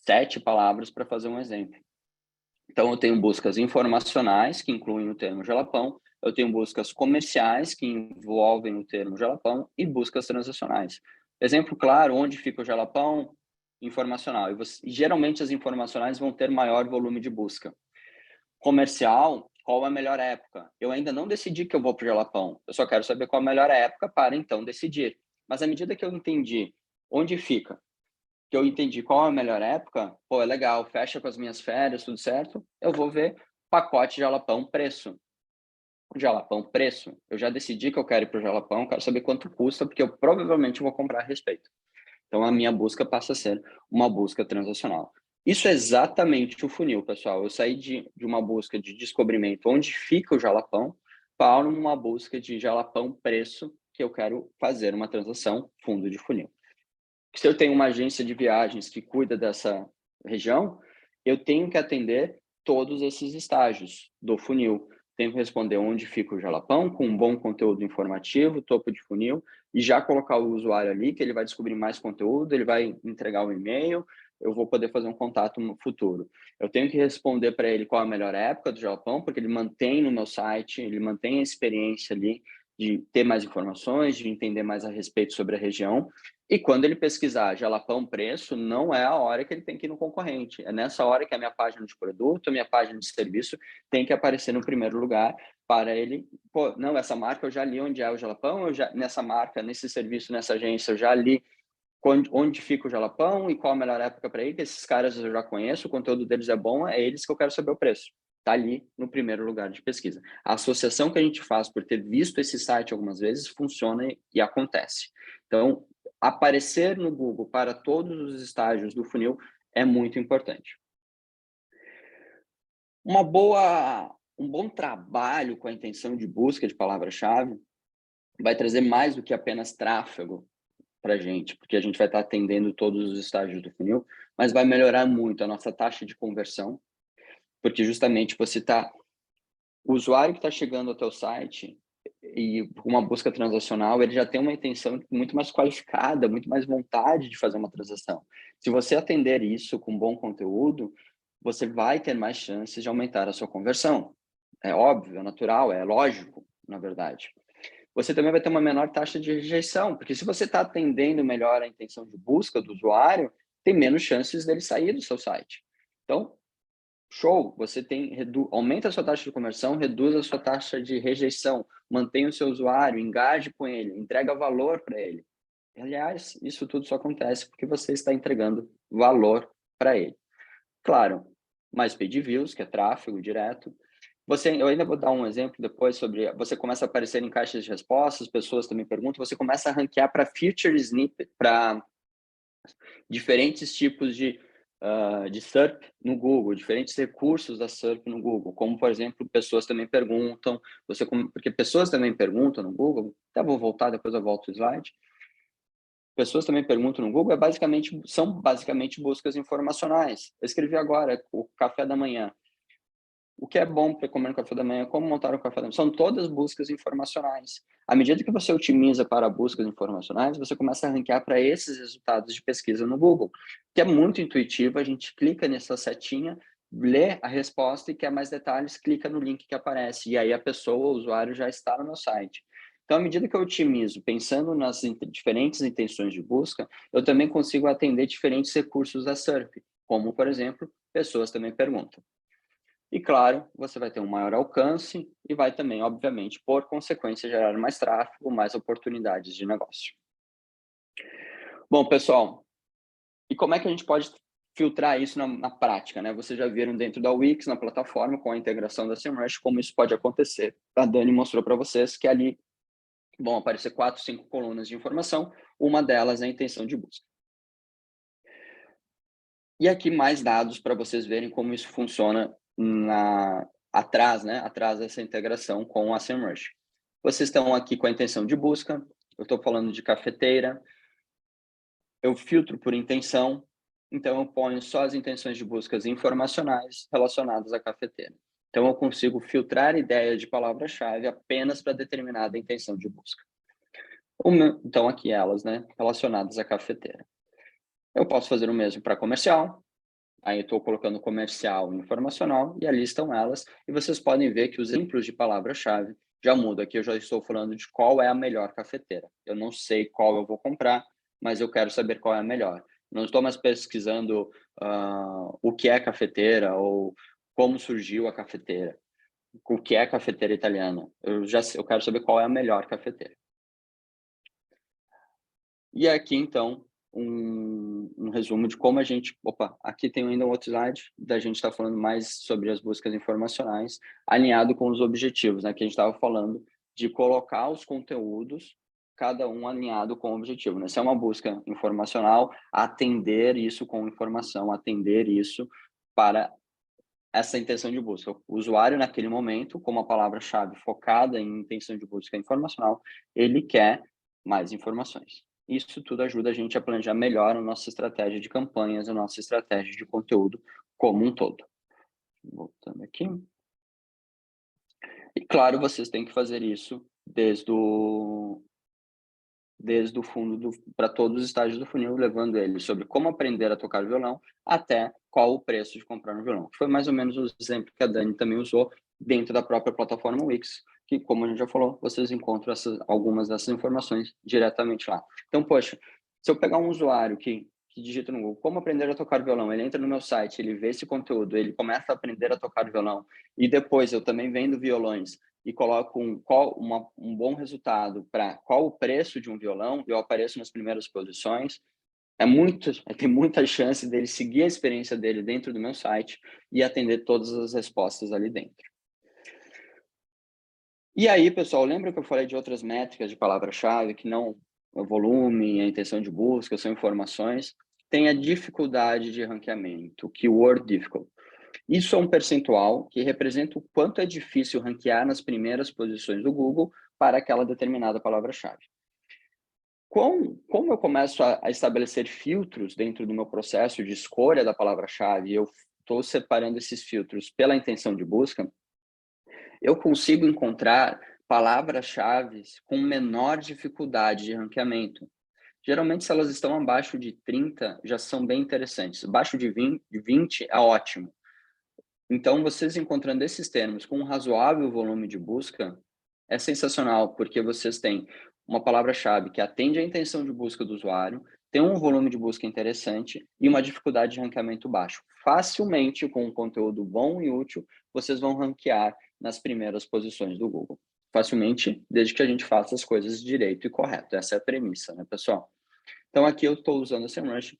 S3: 7 palavras para fazer um exemplo. Então, eu tenho buscas informacionais, que incluem o termo jalapão, eu tenho buscas comerciais, que envolvem o termo jalapão, e buscas transacionais. Exemplo claro, onde fica o jalapão? Informacional. E geralmente as informacionais vão ter maior volume de busca. Comercial, qual é a melhor época? Eu ainda não decidi que eu vou para o jalapão, eu só quero saber qual a melhor época para, então, decidir. Mas à medida que eu entendi onde fica, que eu entendi qual é a melhor época, pô, é legal, fecha com as minhas férias, tudo certo, eu vou ver pacote jalapão preço. Jalapão preço, eu já decidi que eu quero ir para o jalapão, quero saber quanto custa, porque eu provavelmente vou comprar a respeito. Então, a minha busca passa a ser uma busca transacional. Isso é exatamente o funil, pessoal. Eu saí de uma busca de descobrimento onde fica o jalapão para uma busca de jalapão preço, que eu quero fazer uma transação fundo de funil. Se eu tenho uma agência de viagens que cuida dessa região, eu tenho que atender todos esses estágios do funil. Tenho que responder onde fica o jalapão, com um bom conteúdo informativo, topo de funil, e já colocar o usuário ali, que ele vai descobrir mais conteúdo, ele vai entregar um e-mail, eu vou poder fazer um contato no futuro. Eu tenho que responder para ele qual a melhor época do jalapão, porque ele mantém no meu site, ele mantém a experiência ali de ter mais informações, de entender mais a respeito sobre a região. E quando ele pesquisar jalapão preço, não é a hora que ele tem que ir no concorrente. É nessa hora que a minha página de produto, a minha página de serviço tem que aparecer no primeiro lugar para ele, pô, não, essa marca eu já li onde é o jalapão, nessa marca, nesse serviço, nessa agência, eu já li onde fica o jalapão e qual a melhor época para ir, que esses caras eu já conheço, o conteúdo deles é bom, é eles que eu quero saber o preço. está ali no primeiro lugar de pesquisa. A associação que a gente faz por ter visto esse site algumas vezes funciona e acontece. Então, aparecer no Google para todos os estágios do funil é muito importante. Um bom trabalho com a intenção de busca de palavra-chave vai trazer mais do que apenas tráfego para a gente, porque a gente vai estar atendendo todos os estágios do funil, mas vai melhorar muito a nossa taxa de conversão, porque justamente o usuário que está chegando até o site e uma busca transacional, ele já tem uma intenção muito mais qualificada, muito mais vontade de fazer uma transação. Se você atender isso com bom conteúdo, você vai ter mais chances de aumentar a sua conversão. É óbvio, é natural, é lógico, na verdade. Você também vai ter uma menor taxa de rejeição, porque se você está atendendo melhor a intenção de busca do usuário, tem menos chances dele sair do seu site. Então, show, você aumenta a sua taxa de conversão, reduz a sua taxa de rejeição, mantém o seu usuário, engaje com ele, entrega valor para ele. Aliás, isso tudo só acontece porque você está entregando valor para ele. Claro, mais paid views, que é tráfego direto. Eu ainda vou dar um exemplo depois sobre, você começa a aparecer em caixas de respostas, pessoas também perguntam, você começa a ranquear para feature snippet, para diferentes tipos de SERP no Google, diferentes recursos da SERP no Google, como, por exemplo, pessoas também perguntam, porque pessoas também perguntam no Google, até vou voltar, depois eu volto o slide. Pessoas também perguntam no Google, são basicamente buscas informacionais. Eu escrevi agora o café da manhã. O que é bom para comer no café da manhã, como montar o café da manhã, são todas buscas informacionais. À medida que você otimiza para buscas informacionais, você começa a ranquear para esses resultados de pesquisa no Google, que é muito intuitivo, a gente clica nessa setinha, lê a resposta e quer mais detalhes, clica no link que aparece, e aí a pessoa, o usuário, já está no meu site. Então, à medida que eu otimizo, pensando nas diferentes intenções de busca, eu também consigo atender diferentes recursos da SERP, como, por exemplo, pessoas também perguntam. E, claro, você vai ter um maior alcance e vai também, obviamente, por consequência, gerar mais tráfego, mais oportunidades de negócio. Bom, pessoal, e como é que a gente pode filtrar isso na prática, né? Vocês já viram dentro da Wix, na plataforma, com a integração da SEMrush, como isso pode acontecer. A Dani mostrou para vocês que ali vão aparecer 4, 5 colunas de informação, uma delas é a intenção de busca. E aqui mais dados para vocês verem como isso funciona atrás dessa integração com a SEMrush. Vocês estão aqui com a intenção de busca, eu estou falando de cafeteira, eu filtro por intenção, então eu ponho só as intenções de buscas informacionais relacionadas à cafeteira. Então eu consigo filtrar ideias de palavra-chave apenas para determinada intenção de busca. Então aqui elas, né, relacionadas à cafeteira. Eu posso fazer o mesmo para comercial. Aí eu estou colocando comercial e informacional e ali estão elas. E vocês podem ver que os exemplos de palavra-chave já mudam. Aqui eu já estou falando de qual é a melhor cafeteira. Eu não sei qual eu vou comprar, mas eu quero saber qual é a melhor. Não estou mais pesquisando o que é cafeteira ou como surgiu a cafeteira, o que é cafeteira italiana. Eu quero saber qual é a melhor cafeteira. E aqui, então, um resumo de como a gente... Opa, aqui tem ainda um outro slide, da gente estar falando mais sobre as buscas informacionais, alinhado com os objetivos, né? Que a gente estava falando de colocar os conteúdos, cada um alinhado com o objetivo, né? Se é uma busca informacional, atender isso com informação, atender isso para essa intenção de busca. O usuário, naquele momento, com uma palavra-chave focada em intenção de busca informacional, ele quer mais informações. Isso tudo ajuda a gente a planejar melhor a nossa estratégia de campanhas, a nossa estratégia de conteúdo como um todo. Voltando aqui. E, claro, vocês têm que fazer isso desde o fundo para todos os estágios do funil, levando ele sobre como aprender a tocar violão até qual o preço de comprar um violão. Foi mais ou menos o exemplo que a Dani também usou dentro da própria plataforma Wix, que, como a gente já falou, vocês encontram algumas dessas informações diretamente lá. Então, poxa, se eu pegar um usuário que digita no Google como aprender a tocar violão, ele entra no meu site, ele vê esse conteúdo, ele começa a aprender a tocar violão, e depois eu também vendo violões, e coloco um bom resultado para qual o preço de um violão, eu apareço nas primeiras posições, tem muita chance dele seguir a experiência dele dentro do meu site e atender todas as respostas ali dentro. E aí, pessoal, lembra que eu falei de outras métricas de palavra-chave, que não o volume, a intenção de busca, são informações? Tem a dificuldade de ranqueamento, keyword difficult. Isso é um percentual que representa o quanto é difícil ranquear nas primeiras posições do Google para aquela determinada palavra-chave. Como eu começo a estabelecer filtros dentro do meu processo de escolha da palavra-chave, eu estou separando esses filtros pela intenção de busca, eu consigo encontrar palavras-chave com menor dificuldade de ranqueamento. Geralmente, se elas estão abaixo de 30, já são bem interessantes. Abaixo de 20 é ótimo. Então, vocês encontrando esses termos com um razoável volume de busca, é sensacional, porque vocês têm uma palavra-chave que atende à intenção de busca do usuário, tem um volume de busca interessante e uma dificuldade de ranqueamento baixo. Facilmente, com um conteúdo bom e útil, vocês vão ranquear nas primeiras posições do Google. Facilmente, desde que a gente faça as coisas direito e correto. Essa é a premissa, né, pessoal? Então, aqui eu estou usando a SEMrush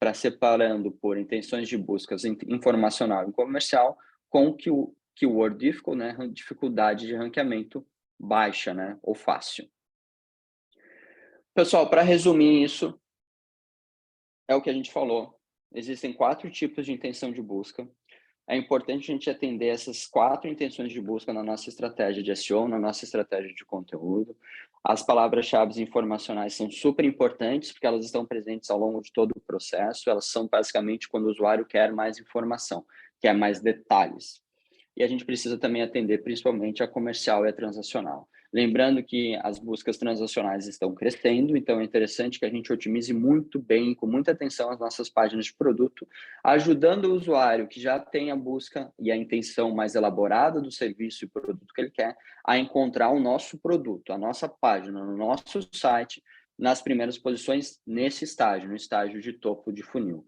S3: para separando por intenções de buscas informacional e comercial com o keyword difficult, né, dificuldade de ranqueamento baixa, né, ou fácil. Pessoal, para resumir isso, é o que a gente falou. Existem 4 tipos de intenção de busca. É importante a gente atender essas 4 intenções de busca na nossa estratégia de SEO, na nossa estratégia de conteúdo. As palavras-chave informacionais são super importantes, porque elas estão presentes ao longo de todo o processo. Elas são basicamente quando o usuário quer mais informação, quer mais detalhes. E a gente precisa também atender principalmente a comercial e a transacional. Lembrando que as buscas transacionais estão crescendo, então é interessante que a gente otimize muito bem, com muita atenção, as nossas páginas de produto, ajudando o usuário que já tem a busca e a intenção mais elaborada do serviço e produto que ele quer, a encontrar o nosso produto, a nossa página, no nosso site, nas primeiras posições nesse estágio, no estágio de topo de funil.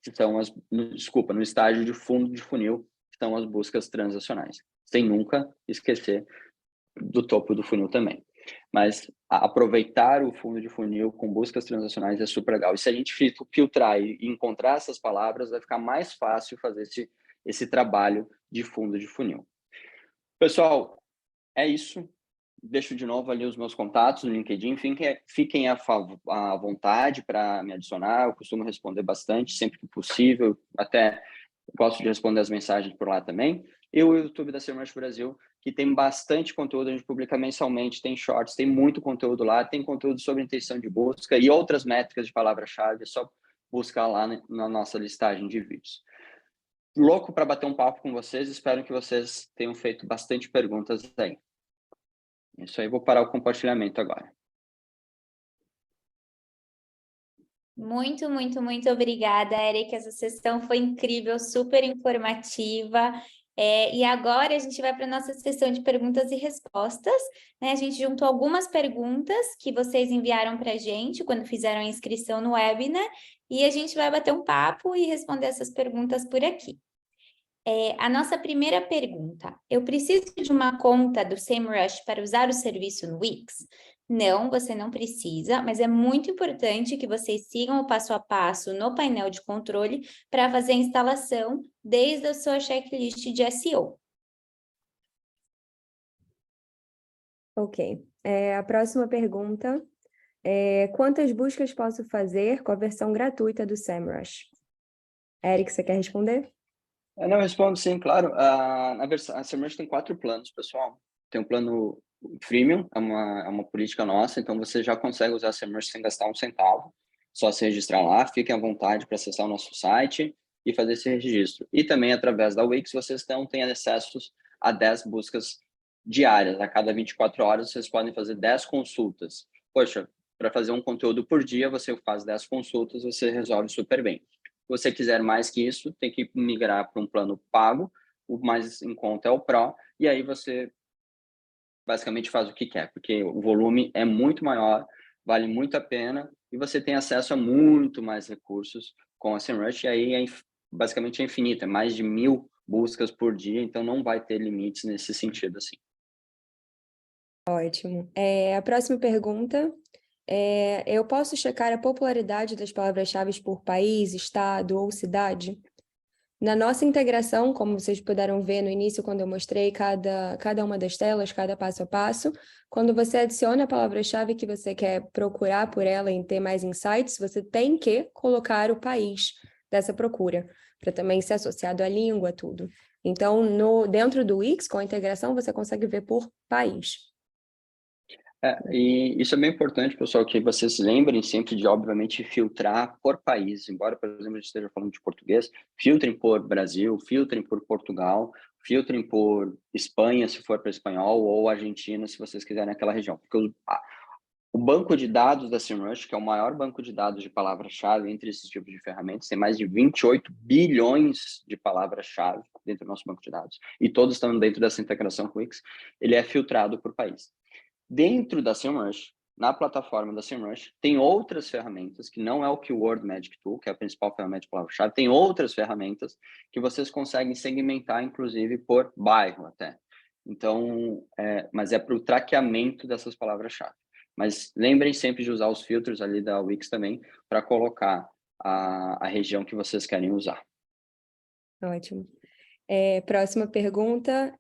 S3: Então, no estágio de fundo de funil, estão as buscas transacionais, sem nunca esquecer do topo do funil também. Mas aproveitar o fundo de funil com buscas transacionais é super legal. E se a gente filtrar e encontrar essas palavras, vai ficar mais fácil fazer esse trabalho de fundo de funil. Pessoal, é isso. Deixo de novo ali os meus contatos no LinkedIn. Fiquem à vontade para me adicionar. Eu costumo responder bastante, sempre que possível. Até gosto de responder as mensagens por lá também. E o YouTube da SEMrush Brasil, que tem bastante conteúdo, a gente publica mensalmente, tem shorts, tem muito conteúdo lá, tem conteúdo sobre intenção de busca e outras métricas de palavra-chave, é só buscar lá na nossa listagem de vídeos. Louco para bater um papo com vocês, espero que vocês tenham feito bastante perguntas aí. Isso aí, vou parar o compartilhamento agora.
S1: Muito, muito, muito obrigada, Eric. Essa sessão foi incrível, super informativa. E agora a gente vai para a nossa sessão de perguntas e respostas, né? A gente juntou algumas perguntas que vocês enviaram para a gente quando fizeram a inscrição no webinar, e a gente vai bater um papo e responder essas perguntas por aqui. A nossa primeira pergunta: eu preciso de uma conta do SEMrush para usar o serviço no Wix? Não, você não precisa, mas é muito importante que vocês sigam o passo a passo no painel de controle para fazer a instalação desde a sua checklist de SEO.
S2: Ok. A próxima pergunta é: quantas buscas posso fazer com a versão gratuita do SEMrush? Eric, você quer responder?
S3: Eu respondo sim, claro. A SEMrush tem 4 planos, pessoal. Tem um plano Freemium, é uma política nossa, então você já consegue usar a SEMrush sem gastar um centavo. Só se registrar lá, fiquem à vontade para acessar o nosso site e fazer esse registro. E também, através da Wix, vocês têm acesso a 10 buscas diárias. A cada 24 horas, vocês podem fazer 10 consultas. Poxa, para fazer um conteúdo por dia, você faz 10 consultas, você resolve super bem. Se você quiser mais que isso, tem que migrar para um plano pago, o mais em conta é o Pro, e aí você basicamente faz o que quer, porque o volume é muito maior, vale muito a pena, e você tem acesso a muito mais recursos com a SEMrush, e aí basicamente é infinito, é mais de 1000 buscas por dia, então não vai ter limites nesse sentido assim.
S2: Ótimo. A próxima pergunta eu posso checar a popularidade das palavras-chave por país, estado ou cidade? Na nossa integração, como vocês puderam ver no início, quando eu mostrei cada uma das telas, cada passo a passo, quando você adiciona a palavra-chave que você quer procurar por ela e ter mais insights, você tem que colocar o país dessa procura, para também ser associado à língua, tudo. Então, dentro do Wix, com a integração, você consegue ver por país.
S3: E isso é bem importante, pessoal, que vocês lembrem sempre de, obviamente, filtrar por país. Embora, por exemplo, a gente esteja falando de português, filtrem por Brasil, filtrem por Portugal, filtrem por Espanha, se for para espanhol, ou Argentina, se vocês quiserem naquela região. Porque o banco de dados da Semrush, que é o maior banco de dados de palavra-chave entre esses tipos de ferramentas, tem mais de 28 bilhões de palavras-chave dentro do nosso banco de dados. E todos estão dentro dessa integração com o Wix. Ele é filtrado por país. Dentro da Semrush, na plataforma da Semrush, tem outras ferramentas, que não é o Keyword Magic Tool, que é a principal ferramenta de palavra-chave, tem outras ferramentas que vocês conseguem segmentar, inclusive, por bairro até. Então, mas é para o traqueamento dessas palavras-chave. Mas lembrem sempre de usar os filtros ali da Wix também, para colocar a região que vocês querem usar.
S2: Ótimo. Próxima pergunta,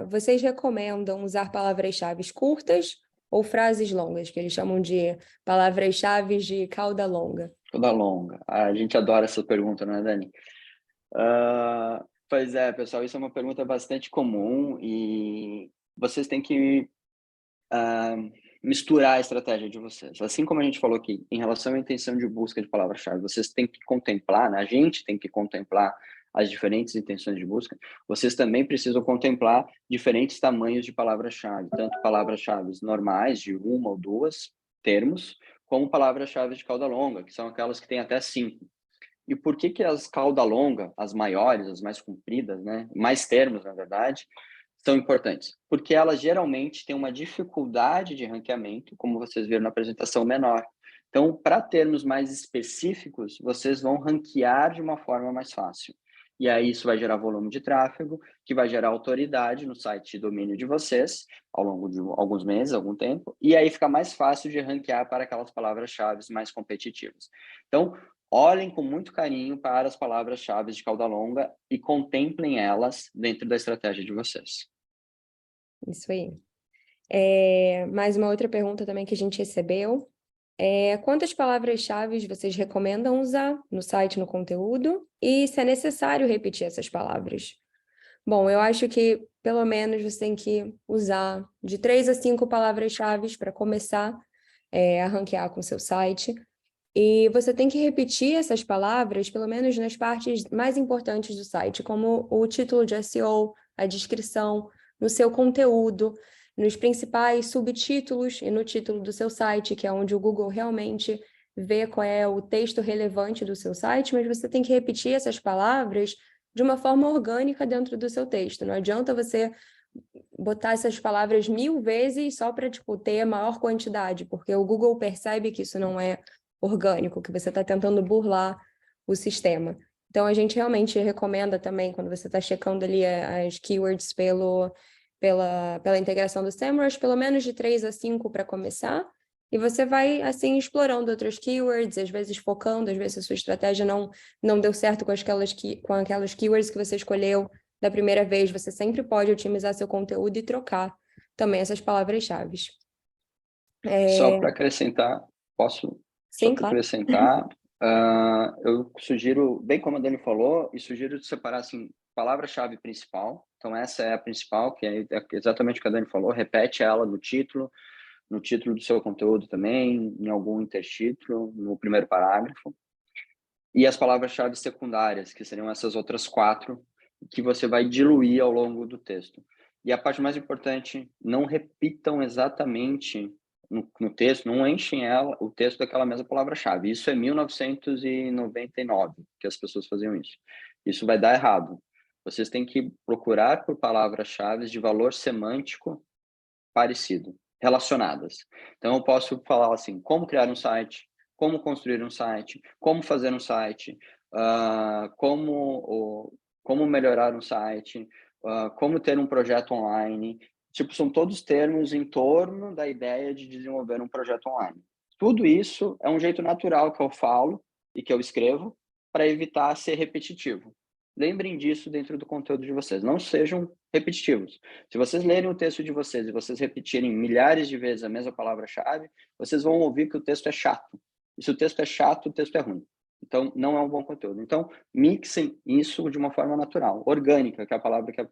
S2: vocês recomendam usar palavras-chave curtas ou frases longas, que eles chamam de palavras-chave de cauda longa?
S3: Cauda longa. A gente adora essa pergunta, não é, Dani? Pois é, pessoal, isso é uma pergunta bastante comum e vocês têm que misturar a estratégia de vocês. Assim como a gente falou aqui, em relação à intenção de busca de palavra-chave, vocês têm que contemplar, né? A gente tem que contemplar as diferentes intenções de busca, vocês também precisam contemplar diferentes tamanhos de palavra-chave, tanto palavras-chave normais, de uma ou duas termos, como palavras-chave de cauda longa, que são aquelas que têm até 5. E por que as cauda longa, as maiores, as mais compridas, né, mais termos, na verdade, são importantes? Porque elas geralmente têm uma dificuldade de ranqueamento, como vocês viram na apresentação, menor. Então, para termos mais específicos, vocês vão ranquear de uma forma mais fácil. E aí isso vai gerar volume de tráfego, que vai gerar autoridade no site de domínio de vocês, ao longo de alguns meses, algum tempo, e aí fica mais fácil de ranquear para aquelas palavras-chave mais competitivas. Então, olhem com muito carinho para as palavras-chave de cauda longa e contemplem elas dentro da estratégia de vocês.
S2: Isso aí. Mais uma outra pergunta também que a gente recebeu. Quantas palavras-chave vocês recomendam usar no site, no conteúdo? E se é necessário repetir essas palavras? Bom, eu acho que pelo menos você tem que usar de 3 a 5 palavras-chave para começar a ranquear com o seu site. E você tem que repetir essas palavras, pelo menos nas partes mais importantes do site, como o título de SEO, a descrição, no seu conteúdo, nos principais subtítulos e no título do seu site, que é onde o Google realmente vê qual é o texto relevante do seu site, mas você tem que repetir essas palavras de uma forma orgânica dentro do seu texto. Não adianta você botar essas palavras 1000 vezes só para ter a maior quantidade, porque o Google percebe que isso não é orgânico, que você está tentando burlar o sistema. Então, a gente realmente recomenda também, quando você está checando ali as keywords pela integração do Semrush, pelo menos de 3 a 5 para começar, e você vai, assim, explorando outras keywords, às vezes focando, às vezes a sua estratégia não deu certo com aquelas keywords que você escolheu da primeira vez, você sempre pode otimizar seu conteúdo e trocar também essas palavras-chave.
S3: Só para acrescentar, posso?
S2: Sim,
S3: Só para
S2: claro.
S3: acrescentar, eu sugiro, bem como a Dani falou, e sugiro separar assim, palavra-chave principal. Então, essa é a principal, que é exatamente o que a Dani falou. Repete ela no título do seu conteúdo também, em algum intertítulo, no primeiro parágrafo. E as palavras-chave secundárias, que seriam essas outras 4, que você vai diluir ao longo do texto. E a parte mais importante, não repitam exatamente no texto, não enchem o texto daquela mesma palavra-chave. Isso é 1999 que as pessoas faziam isso. Isso vai dar errado. Vocês têm que procurar por palavras-chave de valor semântico parecido, relacionadas. Então, eu posso falar assim, como criar um site, como construir um site, como fazer um site, como melhorar um site, como ter um projeto online. Tipo, são todos termos em torno da ideia de desenvolver um projeto online. Tudo isso é um jeito natural que eu falo e que eu escrevo para evitar ser repetitivo. Lembrem disso dentro do conteúdo de vocês, não sejam repetitivos. Se vocês lerem o texto de vocês e vocês repetirem milhares de vezes a mesma palavra-chave, vocês vão ouvir que o texto é chato. E se o texto é chato, o texto é ruim. Então, não é um bom conteúdo. Então, mixem isso de uma forma natural, orgânica, que é a palavra que é...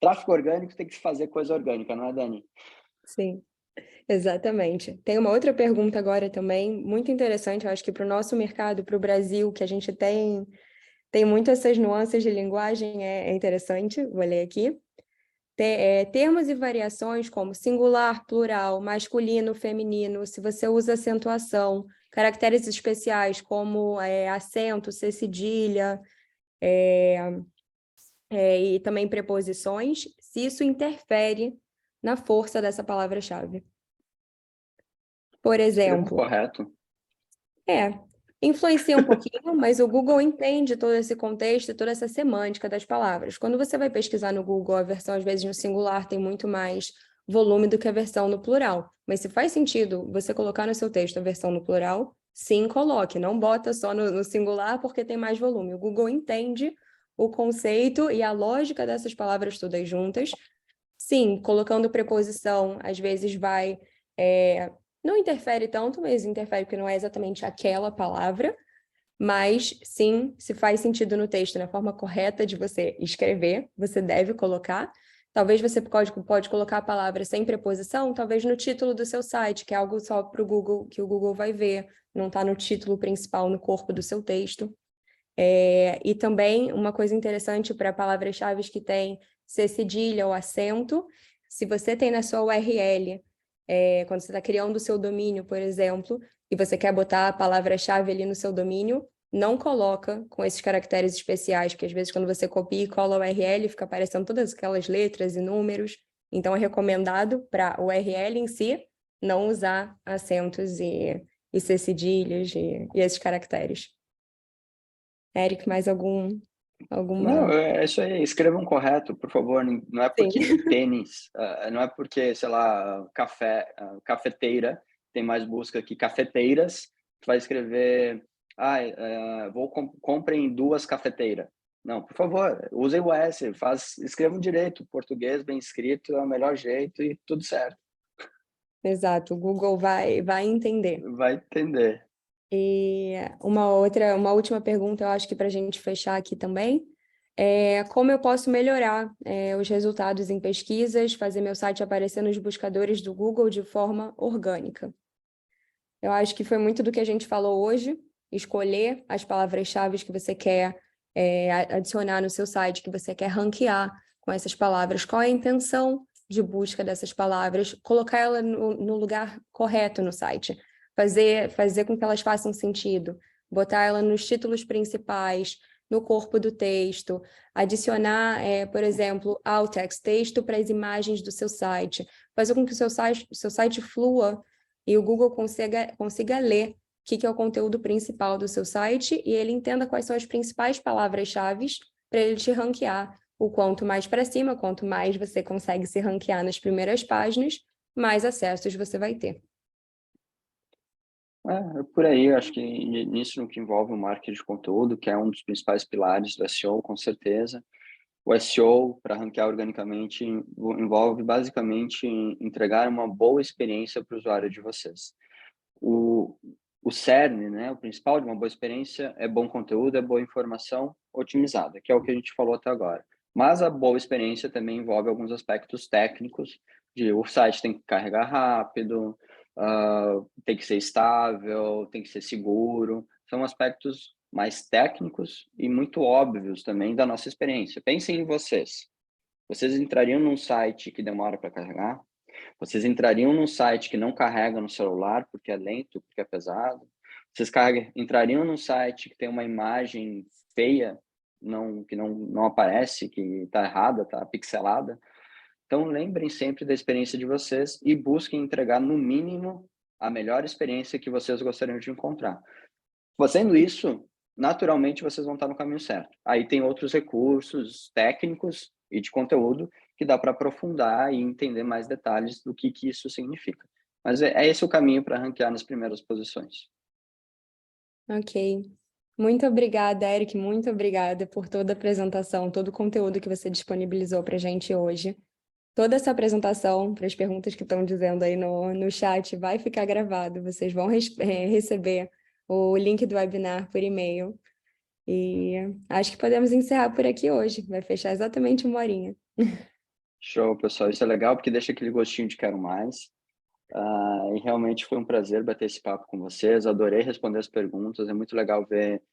S3: Tráfego orgânico tem que fazer coisa orgânica, não é, Dani?
S2: Sim, exatamente. Tem uma outra pergunta agora também, muito interessante, eu acho que para o nosso mercado, para o Brasil, que a gente tem muito essas nuances de linguagem, é interessante, vou ler aqui. Termos e variações como singular, plural, masculino, feminino, se você usa acentuação, caracteres especiais como acento, C cedilha, e também preposições, se isso interfere na força dessa palavra-chave. Por
S3: Escrevam
S2: exemplo,
S3: correto.
S2: influencia um pouquinho, mas o Google entende todo esse contexto e toda essa semântica das palavras. Quando você vai pesquisar no Google, a versão, às vezes, no singular tem muito mais volume do que a versão no plural. Mas se faz sentido você colocar no seu texto a versão no plural, sim, coloque. Não bota só no singular porque tem mais volume. O Google entende o conceito e a lógica dessas palavras todas juntas. Sim, colocando preposição, às vezes vai... não interfere tanto, mas interfere porque não é exatamente aquela palavra, mas sim, se faz sentido no texto, na forma correta de você escrever, você deve colocar. Talvez você pode colocar a palavra sem preposição, talvez no título do seu site, que é algo só para o Google, que o Google vai ver, não está no título principal, no corpo do seu texto. E também uma coisa interessante para palavras-chave que tem C cedilha ou acento, se você tem na sua URL, quando você está criando o seu domínio, por exemplo, e você quer botar a palavra-chave ali no seu domínio, não coloca com esses caracteres especiais, porque às vezes quando você copia e cola a URL, fica aparecendo todas aquelas letras e números. Então é recomendado para a URL em si não usar acentos e C cedilhas e esses caracteres. Eric, mais alguma...
S3: Não, é isso aí, escrevam correto, por favor. Não é
S2: Sim.
S3: porque tênis, não é porque, sei lá, cafeteira tem mais busca que cafeteiras, tu vai escrever, comprem 2 cafeteiras. Não, por favor, usem o S, escrevam direito, português bem escrito é o melhor jeito e tudo certo.
S2: Exato, o Google vai entender.
S3: Vai entender.
S2: E uma última pergunta, eu acho que para a gente fechar aqui também, é como eu posso melhorar os resultados em pesquisas, fazer meu site aparecer nos buscadores do Google de forma orgânica. Eu acho que foi muito do que a gente falou hoje, escolher as palavras-chave que você quer adicionar no seu site, que você quer ranquear com essas palavras, qual é a intenção de busca dessas palavras, colocar ela no lugar correto no site, fazer com que elas façam sentido, botar ela nos títulos principais, no corpo do texto, adicionar, por exemplo, alt text, texto para as imagens do seu site, fazer com que o seu site flua e o Google consiga ler o que é o conteúdo principal do seu site e ele entenda quais são as principais palavras-chave para ele te ranquear. O quanto mais para cima, quanto mais você consegue se ranquear nas primeiras páginas, mais acessos você vai ter.
S3: É por aí, eu acho que nisso no que envolve o marketing de conteúdo, que é um dos principais pilares do SEO, com certeza. O SEO, para ranquear organicamente, envolve basicamente entregar uma boa experiência para o usuário de vocês. O cerne, né, o principal de uma boa experiência é bom conteúdo, é boa informação otimizada, que é o que a gente falou até agora. Mas a boa experiência também envolve alguns aspectos técnicos, de o site tem que carregar rápido, tem que ser estável, tem que ser seguro. São aspectos mais técnicos e muito óbvios também da nossa experiência. Pensem em vocês. Vocês entrariam num site que demora para carregar? Vocês entrariam num site que não carrega no celular porque é lento, porque é pesado? Vocês entrariam num site que tem uma imagem feia, que não aparece, que está errada, está pixelada? Então, lembrem sempre da experiência de vocês e busquem entregar, no mínimo, a melhor experiência que vocês gostariam de encontrar. Fazendo isso, naturalmente, vocês vão estar no caminho certo. Aí tem outros recursos técnicos e de conteúdo que dá para aprofundar e entender mais detalhes do que isso significa. Mas é esse o caminho para ranquear nas primeiras posições.
S2: Ok. Muito obrigada, Eric, muito obrigada por toda a apresentação, todo o conteúdo que você disponibilizou para a gente hoje. Toda essa apresentação, para as perguntas que estão dizendo aí no chat, vai ficar gravado. Vocês vão receber o link do webinar por e-mail. E acho que podemos encerrar por aqui hoje. Vai fechar exatamente 1 horinha.
S3: Show, pessoal. Isso é legal porque deixa aquele gostinho de quero mais. E realmente foi um prazer bater esse papo com vocês. Adorei responder as perguntas. É muito legal ver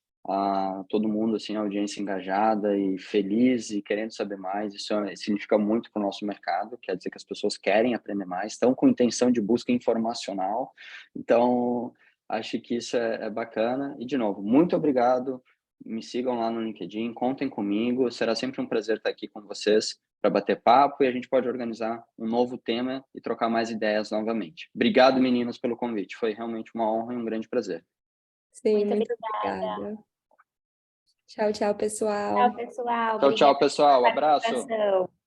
S3: todo mundo, assim, a audiência engajada e feliz e querendo saber mais. Isso significa muito para o nosso mercado. Quer dizer que as pessoas querem aprender mais, estão com intenção de busca informacional. Então, acho que isso é bacana. E, de novo, muito obrigado. Me sigam lá no LinkedIn, contem comigo. Será sempre um prazer estar aqui com vocês para bater papo e a gente pode organizar um novo tema e trocar mais ideias novamente. Obrigado, meninas, pelo convite. Foi realmente uma honra e um grande prazer.
S2: Sim,
S1: Muito
S2: muito
S1: obrigada.
S2: obrigada. Tchau, tchau, pessoal.
S1: Tchau, pessoal.
S3: Tchau, tchau,
S1: Obrigada
S3: pessoal.
S1: pela
S3: Abraço.
S1: participação.